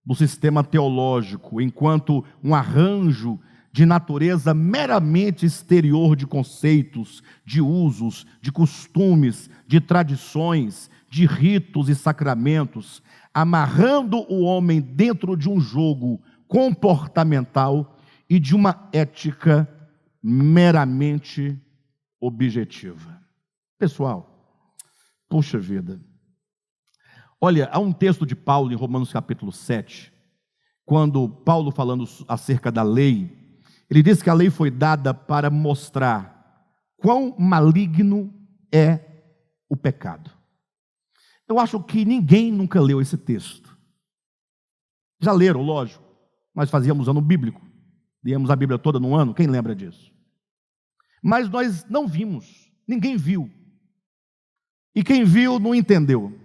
do sistema teológico, enquanto um arranjo de natureza meramente exterior de conceitos, de usos, de costumes, de tradições, de ritos e sacramentos, amarrando o homem dentro de um jogo comportamental e de uma ética meramente objetiva. Pessoal, puxa vida. Olha, há um texto de Paulo em Romanos capítulo 7, quando Paulo falando acerca da lei, ele diz que a lei foi dada para mostrar quão maligno é o pecado. Eu acho que ninguém nunca leu esse texto. Já leram, lógico. Nós fazíamos ano bíblico, líamos a Bíblia toda no ano, quem lembra disso? Mas nós não vimos, ninguém viu. E quem viu não entendeu.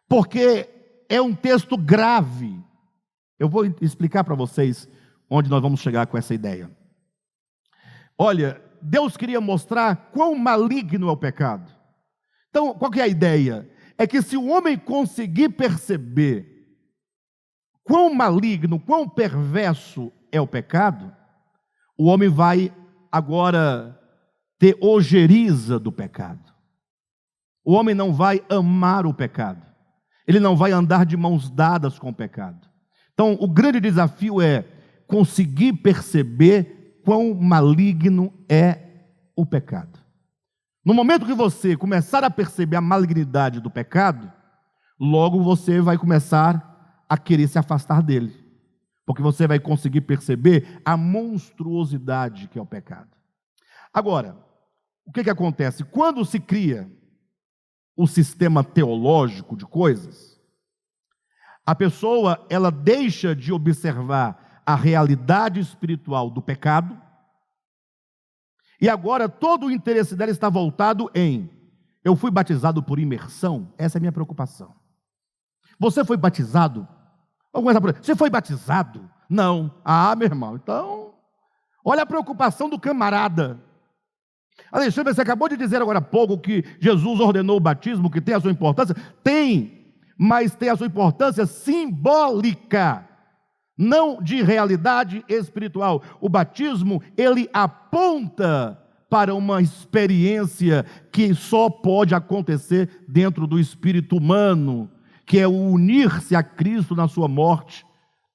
Porque é um texto grave. Eu vou explicar para vocês onde nós vamos chegar com essa ideia. Olha, Deus queria mostrar quão maligno é o pecado. Então, qual que é a ideia? É que se o homem conseguir perceber quão maligno, quão perverso é o pecado, o homem vai agora ter ojeriza do pecado. O homem não vai amar o pecado. Ele não vai andar de mãos dadas com o pecado. Então, o grande desafio é conseguir perceber quão maligno é o pecado. No momento que você começar a perceber a malignidade do pecado, logo você vai começar a querer se afastar dele. Porque você vai conseguir perceber a monstruosidade que é o pecado. Agora, o que acontece? Quando se cria o sistema teológico de coisas, a pessoa, ela deixa de observar a realidade espiritual do pecado, e agora todo o interesse dela está voltado em: eu fui batizado por imersão? Essa é a minha preocupação. Você foi batizado? Vamos começar por aí. Você foi batizado? Não. Ah, meu irmão, então, olha a preocupação do camarada. Alexandre, você acabou de dizer agora há pouco que Jesus ordenou o batismo, que tem a sua importância. Tem, mas tem a sua importância simbólica, não de realidade espiritual. O batismo, ele aponta para uma experiência que só pode acontecer dentro do espírito humano, que é o unir-se a Cristo na sua morte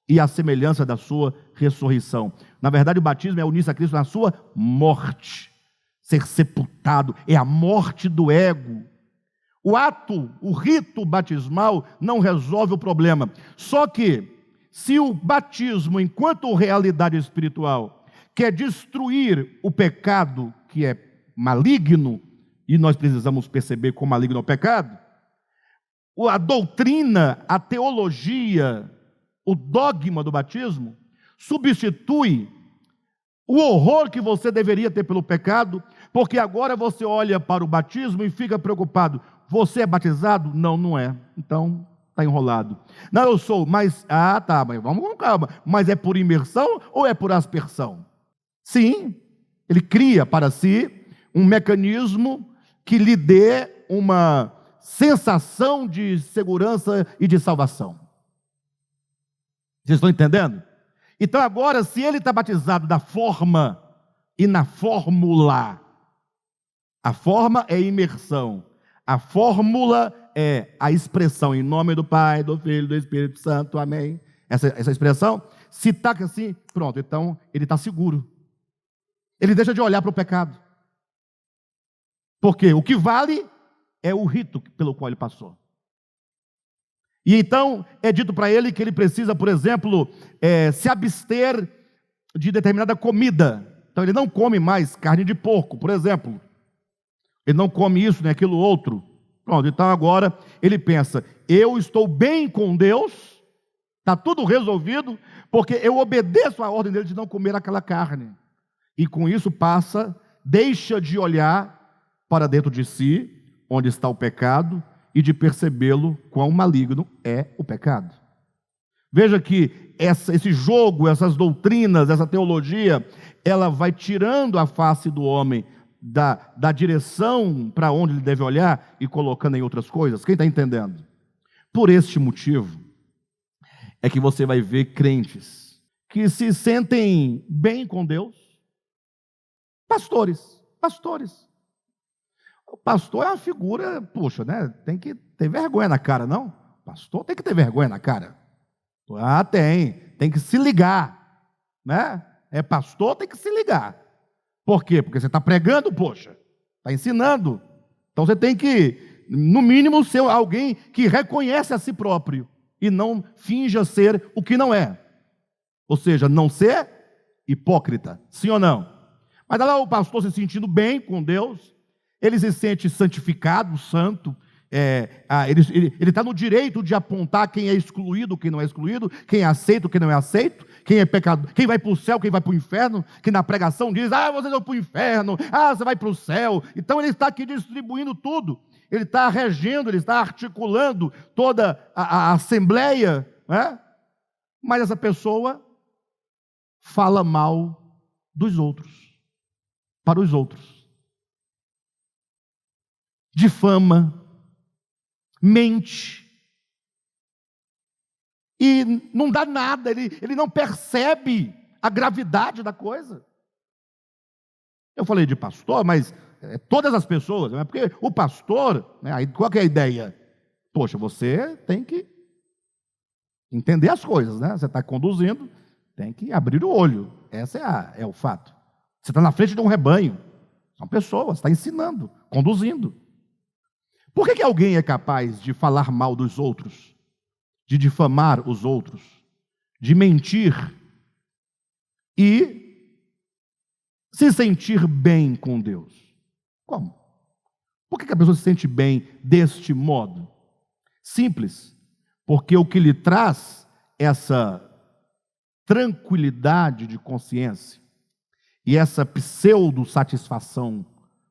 e a semelhança da sua ressurreição. Na verdade, o batismo é unir-se a Cristo na sua morte. Ser sepultado, é a morte do ego. O rito batismal não resolve o problema. Só que, se o batismo, enquanto realidade espiritual, quer destruir o pecado que é maligno, e nós precisamos perceber quão maligno é o pecado, a doutrina, a teologia, o dogma do batismo, substitui o horror que você deveria ter pelo pecado, porque agora você olha para o batismo e fica preocupado. Você é batizado? Não, não é. Então, está enrolado. Não, eu sou, mas... Ah, tá, mas vamos com calma. Mas é por imersão ou é por aspersão? Sim, ele cria para si um mecanismo que lhe dê uma sensação de segurança e de salvação. Vocês estão entendendo? Então agora, se ele está batizado da forma e na fórmula, a forma é imersão, a fórmula é a expressão em nome do Pai, do Filho e do Espírito Santo, amém. Essa expressão, se está assim, pronto, então ele está seguro. Ele deixa de olhar para o pecado. Porque o que vale é o rito pelo qual ele passou. E então é dito para ele que ele precisa, por exemplo, se abster de determinada comida. Então ele não come mais carne de porco, por exemplo. Ele não come isso, nem aquilo outro. Pronto, então agora ele pensa, eu estou bem com Deus, está tudo resolvido, porque eu obedeço a ordem dele de não comer aquela carne. E com isso deixa de olhar para dentro de si, onde está o pecado, e de percebê-lo quão maligno é o pecado. Veja que esse jogo, essas doutrinas, essa teologia, ela vai tirando a face do homem da direção para onde ele deve olhar e colocando em outras coisas. Quem está entendendo? Por este motivo, é que você vai ver crentes que se sentem bem com Deus. Pastores. O pastor é uma figura, poxa, né? Tem que ter vergonha na cara, não? Pastor tem que ter vergonha na cara. Ah, tem que se ligar, né? É pastor, tem que se ligar. Por quê? Porque você está pregando, poxa, está ensinando. Então você tem que, no mínimo, ser alguém que reconhece a si próprio e não finja ser o que não é. Ou seja, não ser hipócrita, sim ou não? Mas lá o pastor se sentindo bem com Deus, ele se sente santificado, santo, ele está no direito de apontar quem é excluído, quem não é excluído, quem é aceito, quem não é aceito, quem é pecador, quem vai para o céu, quem vai para o inferno, que na pregação diz, vocês vão para o inferno, você vai para o céu. Então ele está aqui distribuindo tudo, ele está regendo, ele está articulando toda a assembleia, né? Mas essa pessoa fala mal dos outros, para os outros. Difama, mente, e não dá nada, ele não percebe a gravidade da coisa. Eu falei de pastor, mas todas as pessoas, né? Porque o pastor, né, aí qual que é a ideia? Poxa, você tem que entender as coisas, né? Você está conduzindo, tem que abrir o olho, esse é o fato. Você está na frente de um rebanho, são pessoas, está ensinando, conduzindo. Por que alguém é capaz de falar mal dos outros, de difamar os outros, de mentir e se sentir bem com Deus? Como? Por que a pessoa se sente bem deste modo? Simples, porque o que lhe traz essa tranquilidade de consciência e essa pseudo-satisfação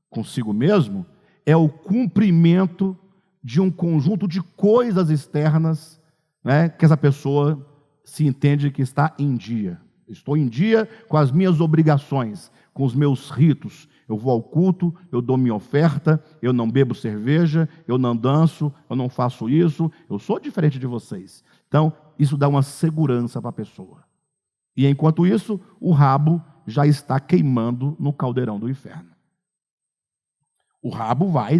consigo mesmo é o cumprimento de um conjunto de coisas externas né, que essa pessoa se entende que está em dia. Estou em dia com as minhas obrigações, com os meus ritos. Eu vou ao culto, eu dou minha oferta, eu não bebo cerveja, eu não danço, eu não faço isso, eu sou diferente de vocês. Então, isso dá uma segurança para a pessoa. E enquanto isso, o rabo já está queimando no caldeirão do inferno. O rabo vai,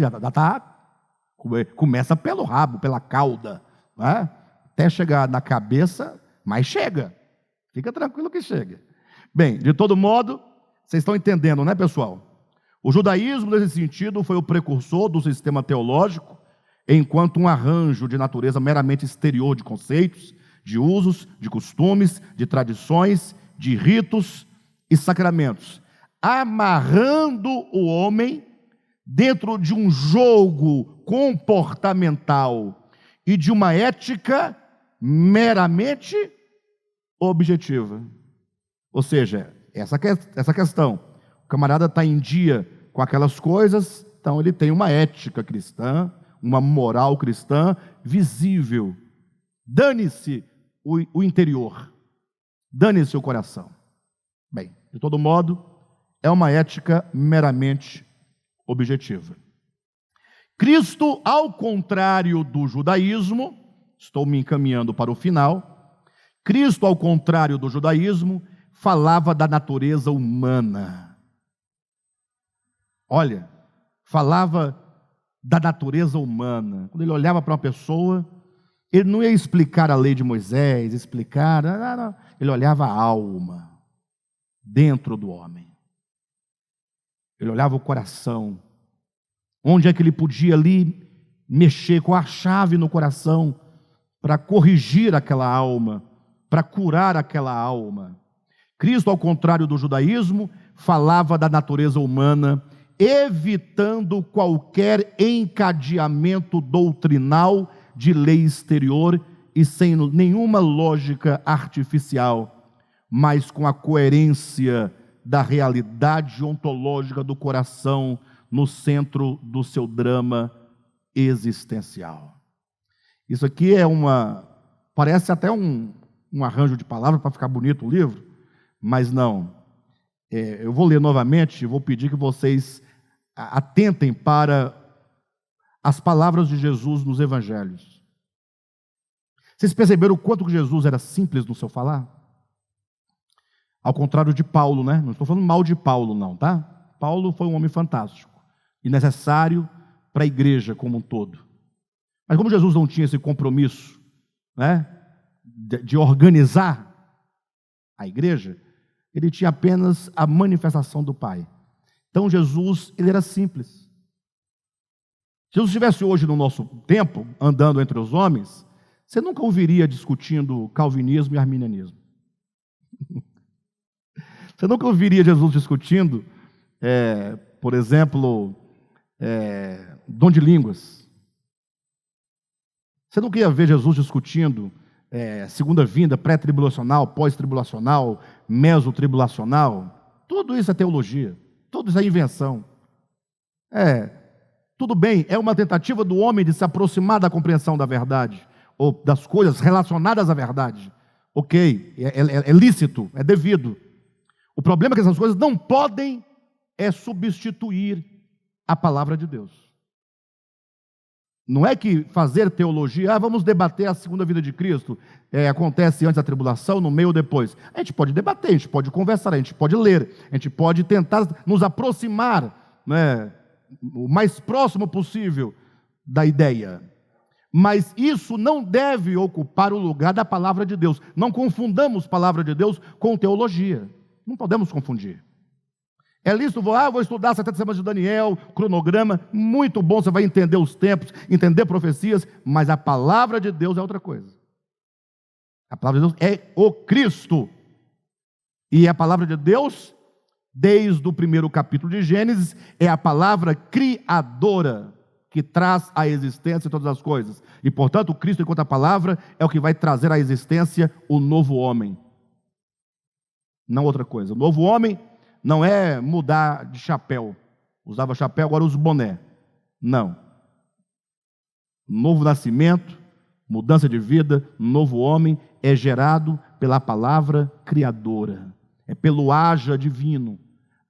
começa pelo rabo, pela cauda, né? Até chegar na cabeça, mas chega. Fica tranquilo que chega. Bem, de todo modo, vocês estão entendendo, né, pessoal? O judaísmo, nesse sentido, foi o precursor do sistema teológico, enquanto um arranjo de natureza meramente exterior de conceitos, de usos, de costumes, de tradições, de ritos e sacramentos, amarrando o homem dentro de um jogo comportamental e de uma ética meramente objetiva. Ou seja, essa questão, o camarada está em dia com aquelas coisas, então ele tem uma ética cristã, uma moral cristã visível. Dane-se o interior, dane-se o coração. Bem, de todo modo, é uma ética meramente objetiva. Cristo, ao contrário do judaísmo, estou me encaminhando para o final, Cristo, ao contrário do judaísmo, falava da natureza humana. Olha, falava da natureza humana. Quando ele olhava para uma pessoa, ele não ia explicar a lei de Moisés, não. Ele olhava a alma dentro do homem. Ele olhava o coração. Onde é que ele podia ali mexer com a chave no coração para corrigir aquela alma, para curar aquela alma. Cristo, ao contrário do judaísmo, falava da natureza humana, evitando qualquer encadeamento doutrinal de lei exterior e sem nenhuma lógica artificial, mas com a coerência da realidade ontológica do coração no centro do seu drama existencial. Isso aqui parece até um arranjo de palavras para ficar bonito o livro, mas não. Eu vou ler novamente e vou pedir que vocês atentem para as palavras de Jesus nos evangelhos. Vocês perceberam o quanto que Jesus era simples no seu falar? Ao contrário de Paulo, né? Não estou falando mal de Paulo, não, tá? Paulo foi um homem fantástico e necessário para a igreja como um todo. Mas como Jesus não tinha esse compromisso, né, de organizar a igreja, ele tinha apenas a manifestação do Pai. Então Jesus, ele era simples. Se Jesus estivesse hoje no nosso tempo, andando entre os homens, você nunca ouviria discutindo calvinismo e arminianismo. Você nunca ouviria Jesus discutindo, por exemplo, dom de línguas. Você nunca ia ver Jesus discutindo segunda vinda, pré-tribulacional, pós-tribulacional, mesotribulacional. Tudo isso é teologia, tudo isso é invenção. Tudo bem, é uma tentativa do homem de se aproximar da compreensão da verdade, ou das coisas relacionadas à verdade. Ok, é lícito, é devido. O problema é que essas coisas não podem substituir a palavra de Deus. Não é que fazer teologia, vamos debater a segunda vinda de Cristo, acontece antes da tribulação, no meio ou depois. A gente pode debater, a gente pode conversar, a gente pode ler, a gente pode tentar nos aproximar, né, o mais próximo possível da ideia. Mas isso não deve ocupar o lugar da palavra de Deus. Não confundamos palavra de Deus com teologia. Não podemos confundir. É lícito, vou estudar 70 semanas de Daniel, cronograma, muito bom, você vai entender os tempos, entender profecias, mas a palavra de Deus é outra coisa. A palavra de Deus é o Cristo. E a palavra de Deus, desde o primeiro capítulo de Gênesis, é a palavra criadora, que traz à existência todas as coisas. E, portanto, o Cristo, enquanto a palavra, é o que vai trazer à existência o novo homem. Não outra coisa. O novo homem não é mudar de chapéu. Usava chapéu, agora usa boné. Não. Novo nascimento, Mudança de vida, novo homem, é gerado pela palavra criadora. É pelo haja divino.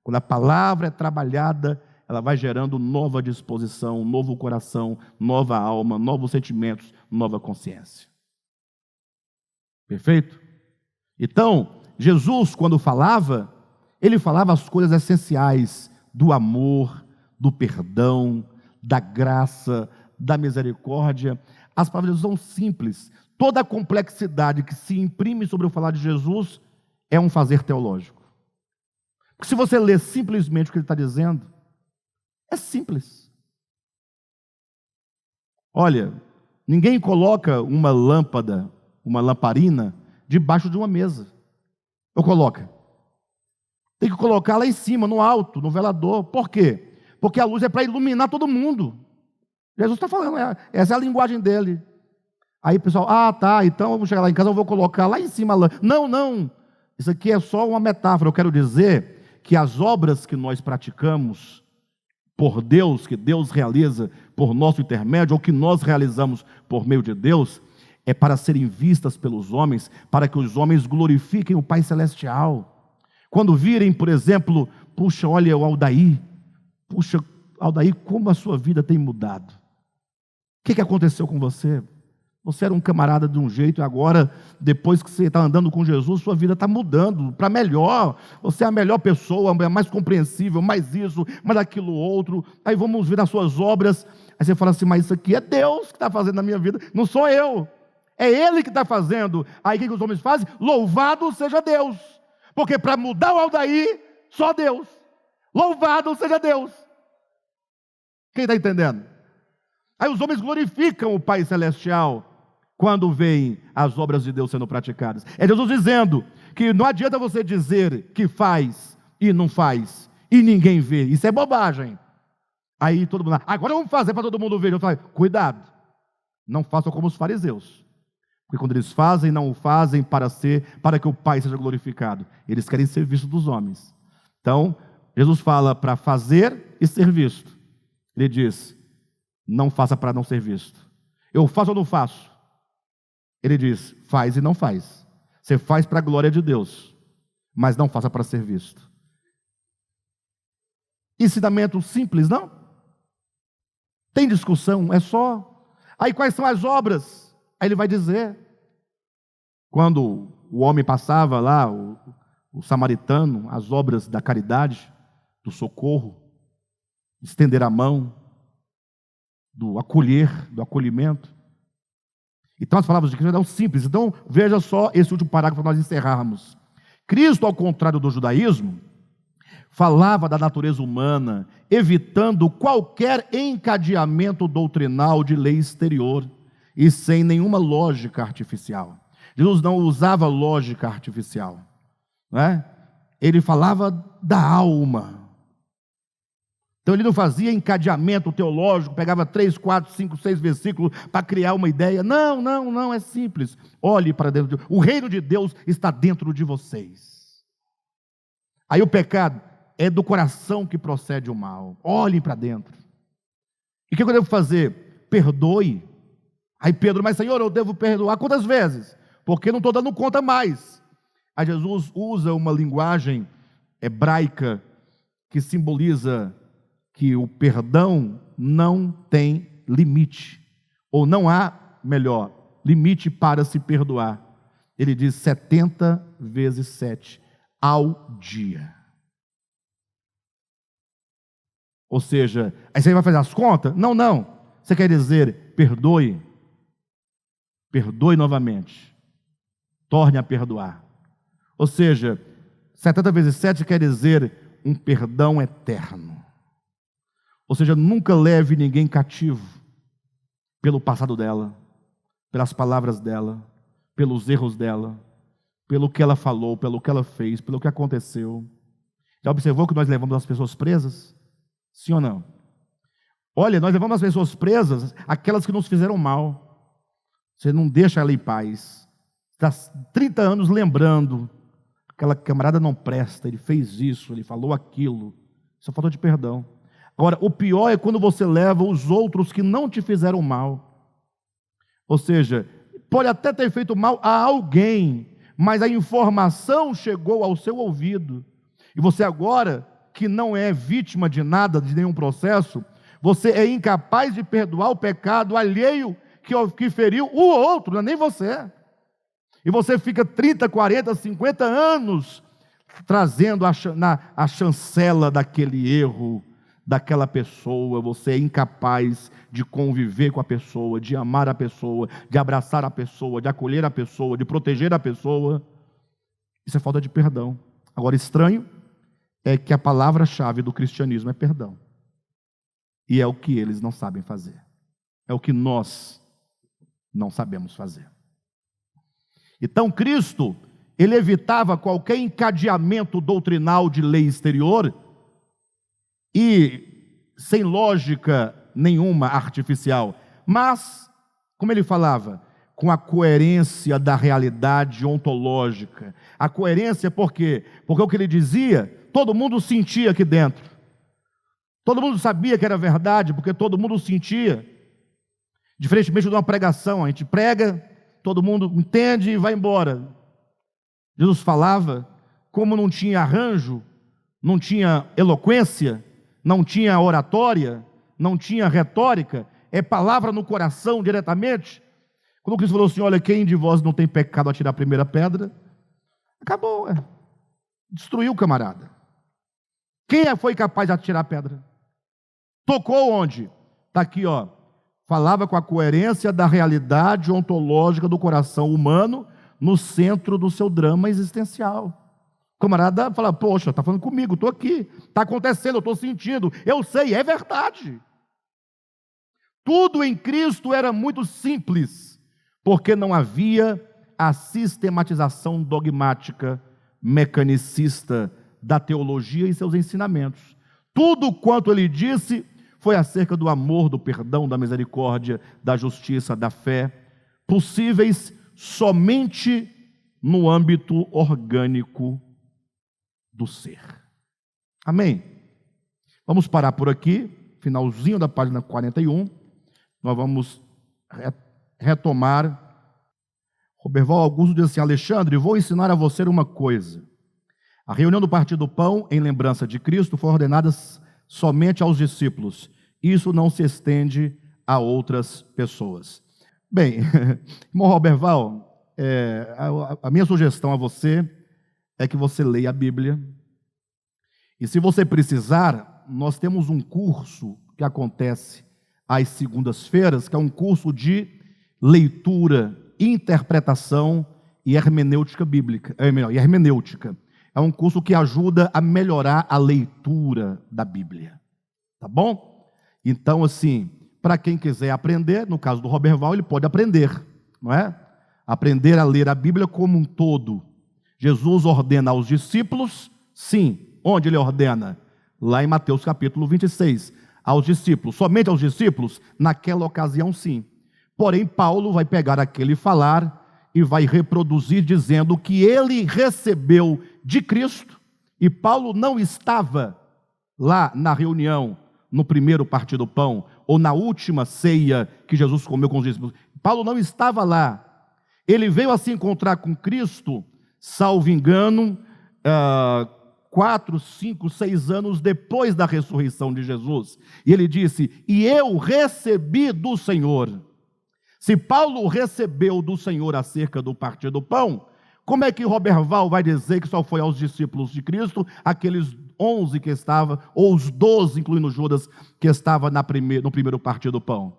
Quando a palavra é trabalhada, ela vai gerando nova disposição, novo coração, nova alma, novos sentimentos, nova consciência. Perfeito? Então, Jesus, quando falava, ele falava as coisas essenciais do amor, do perdão, da graça, da misericórdia. As palavras são simples. Toda a complexidade que se imprime sobre o falar de Jesus é um fazer teológico. Porque se você ler simplesmente o que ele está dizendo, é simples. Olha, ninguém coloca uma lâmpada, uma lamparina, debaixo de uma mesa. Ou coloca? Tem que colocar lá em cima, no alto, no velador. Por quê? Porque a luz é para iluminar todo mundo. Jesus está falando, essa é a linguagem dele. Aí o pessoal, tá, então eu vou chegar lá em casa, eu vou colocar lá em cima a lâmpada. Não, não. Isso aqui é só uma metáfora. Eu quero dizer que as obras que nós praticamos por Deus, que Deus realiza por nosso intermédio, ou que nós realizamos por meio de Deus, é para serem vistas pelos homens, para que os homens glorifiquem o Pai Celestial. Quando virem, por exemplo, puxa, olha o Aldair, puxa, Aldair, como a sua vida tem mudado. O que aconteceu com você? Você era um camarada de um jeito e agora, depois que você está andando com Jesus, sua vida está mudando para melhor. Você é a melhor pessoa, mais compreensível, mais isso, mais aquilo outro. Aí vamos ver as suas obras. Aí você fala assim, mas isso aqui é Deus que está fazendo na minha vida, não sou eu. É Ele que está fazendo. Aí o que os homens fazem? Louvado seja Deus. Porque para mudar o Aldair, só Deus. Louvado seja Deus. Quem está entendendo? Aí os homens glorificam o Pai Celestial quando veem as obras de Deus sendo praticadas. É Jesus dizendo que não adianta você dizer que faz e não faz, e ninguém vê. Isso é bobagem. Aí todo mundo, agora vamos fazer para todo mundo ver. Eu falo, cuidado, não façam como os fariseus. Porque quando eles fazem, não o fazem para que o Pai seja glorificado. Eles querem ser vistos dos homens. Então, Jesus fala para fazer e ser visto. Ele diz, não faça para não ser visto. Eu faço ou não faço? Ele diz, faz e não faz. Você faz para a glória de Deus, mas não faça para ser visto. Ensinamento simples, não? Tem discussão, é só. Aí quais são as obras? Aí ele vai dizer. Quando o homem passava lá, o samaritano, as obras da caridade, do socorro, estender a mão, do acolher, do acolhimento. Então as palavras de Cristo eram simples. Então veja só esse último parágrafo para nós encerrarmos. Cristo, ao contrário do judaísmo, falava da natureza humana, evitando qualquer encadeamento doutrinal de lei exterior e sem nenhuma lógica artificial. Jesus não usava lógica artificial, né? Ele falava da alma. Então ele não fazia encadeamento teológico, pegava 3, 4, 5, 6 versículos para criar uma ideia. Não, é simples. Olhe para dentro. O reino de Deus está dentro de vocês. Aí o pecado é do coração que procede o mal. Olhem para dentro. E o que eu devo fazer? Perdoe. Aí Pedro, mas Senhor, eu devo perdoar quantas vezes? Porque não estou dando conta mais. Aí Jesus usa uma linguagem hebraica que simboliza que o perdão não tem limite, ou não há, melhor, limite para se perdoar. Ele diz 70 vezes 7 ao dia. Ou seja, aí você vai fazer as contas? Não. Você quer dizer, perdoe novamente, torne a perdoar. Ou seja, 70 vezes 7 quer dizer um perdão eterno. Ou seja, nunca leve ninguém cativo pelo passado dela, pelas palavras dela, pelos erros dela, pelo que ela falou, pelo que ela fez, pelo que aconteceu. Já observou que nós levamos as pessoas presas? Sim ou não? Olha, nós levamos as pessoas presas, aquelas que nos fizeram mal. Você não deixa ela em paz. Está 30 anos lembrando, aquela camarada não presta, ele fez isso, ele falou aquilo. Isso é falta de perdão. Agora, o pior é quando você leva os outros que não te fizeram mal. Ou seja, pode até ter feito mal a alguém, mas a informação chegou ao seu ouvido. E você agora, que não é vítima de nada, de nenhum processo, você é incapaz de perdoar o pecado alheio que feriu o outro, não é nem você. E você fica 30, 40, 50 anos trazendo a chancela daquele erro, daquela pessoa. Você é incapaz de conviver com a pessoa, de amar a pessoa, de abraçar a pessoa, de acolher a pessoa, de proteger a pessoa. Isso é falta de perdão. Agora, estranho é que a palavra-chave do cristianismo é perdão. E é o que eles não sabem fazer. É o que nós não sabemos fazer. Então, Cristo, ele evitava qualquer encadeamento doutrinal de lei exterior e sem lógica nenhuma artificial, mas, como ele falava, com a coerência da realidade ontológica. A coerência por quê? Porque o que ele dizia, todo mundo sentia aqui dentro. Todo mundo sabia que era verdade, porque todo mundo sentia. Diferentemente de uma pregação, a gente prega, todo mundo entende e vai embora. Jesus falava, como não tinha arranjo, não tinha eloquência, não tinha oratória, não tinha retórica, é palavra no coração diretamente. Quando Cristo falou assim, olha, quem de vós não tem pecado a tirar a primeira pedra? Acabou, destruiu o camarada. Quem foi capaz de atirar a pedra? Tocou onde? Está aqui, ó. Falava com a coerência da realidade ontológica do coração humano no centro do seu drama existencial. O camarada fala, poxa, está falando comigo, estou aqui, está acontecendo, eu estou sentindo, eu sei, é verdade. Tudo em Cristo era muito simples, porque não havia a sistematização dogmática, mecanicista da teologia e seus ensinamentos. Tudo quanto ele disse foi acerca do amor, do perdão, da misericórdia, da justiça, da fé, possíveis somente no âmbito orgânico do ser. Amém? Vamos parar por aqui, finalzinho da página 41, nós vamos retomar. Roberval Augusto diz assim, Alexandre, vou ensinar a você uma coisa. A reunião do Partir do Pão, em lembrança de Cristo, foi ordenada somente aos discípulos. Isso não se estende a outras pessoas. Bem, irmão Roberval, a minha sugestão a você é que você leia a Bíblia. E se você precisar, nós temos um curso que acontece às segundas-feiras, que é um curso de leitura, interpretação e hermenêutica bíblica. Hermenêutica. É um curso que ajuda a melhorar a leitura da Bíblia. Tá bom? Então, assim, para quem quiser aprender, no caso do Roberval, ele pode aprender, não é? Aprender a ler a Bíblia como um todo. Jesus ordena aos discípulos, sim. Onde ele ordena? Lá em Mateus capítulo 26. Aos discípulos, somente aos discípulos? Naquela ocasião, sim. Porém, Paulo vai pegar aquele falar e vai reproduzir dizendo que ele recebeu de Cristo, e Paulo não estava lá na reunião, no primeiro partir do pão, ou na última ceia que Jesus comeu com os discípulos. Paulo não estava lá. Ele veio a se encontrar com Cristo, salvo engano, 4, 5, 6 anos depois da ressurreição de Jesus. E ele disse, e eu recebi do Senhor. Se Paulo recebeu do Senhor acerca do partir do pão, como é que Roberval vai dizer que só foi aos discípulos de Cristo, aqueles 11 que estavam, ou os 12, incluindo Judas, que estava no primeiro partir do pão?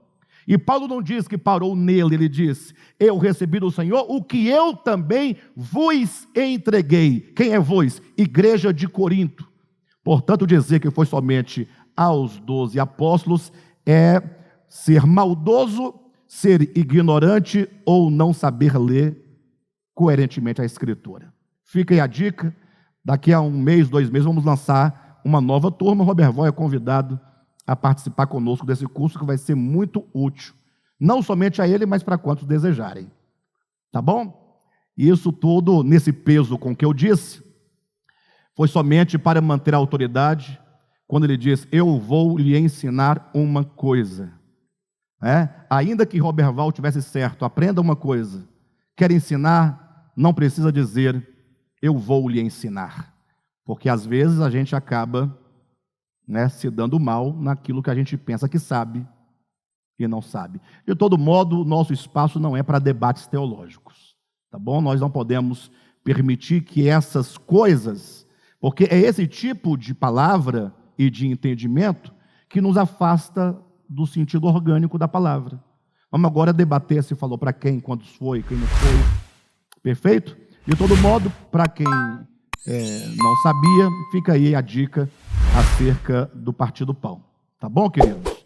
E Paulo não diz que parou nele, ele diz, eu recebi do Senhor o que eu também vos entreguei. Quem é vos? Igreja de Corinto. Portanto, dizer que foi somente aos 12 apóstolos é ser maldoso, ser ignorante ou não saber ler coerentemente a Escritura. Fica aí a dica, daqui a 1 mês, 2 meses, vamos lançar uma nova turma. O Roberval é convidado a participar conosco desse curso, que vai ser muito útil, não somente a ele, mas para quantos desejarem. Tá bom? E isso tudo, nesse peso com que eu disse, foi somente para manter a autoridade, quando ele diz, eu vou lhe ensinar uma coisa. Ainda que Roberval tivesse certo, aprenda uma coisa: quer ensinar, não precisa dizer eu vou lhe ensinar, porque às vezes a gente acaba, se dando mal naquilo que a gente pensa que sabe e não sabe. De todo modo, o nosso espaço não é para debates teológicos, tá bom? Nós não podemos permitir que essas coisas, porque é esse tipo de palavra e de entendimento que nos afasta do sentido orgânico da palavra. Vamos agora debater se falou para quem, quando foi, quem não foi. Perfeito? De todo modo, para quem não sabia, fica aí a dica acerca do Partido Pão. Tá bom, queridos?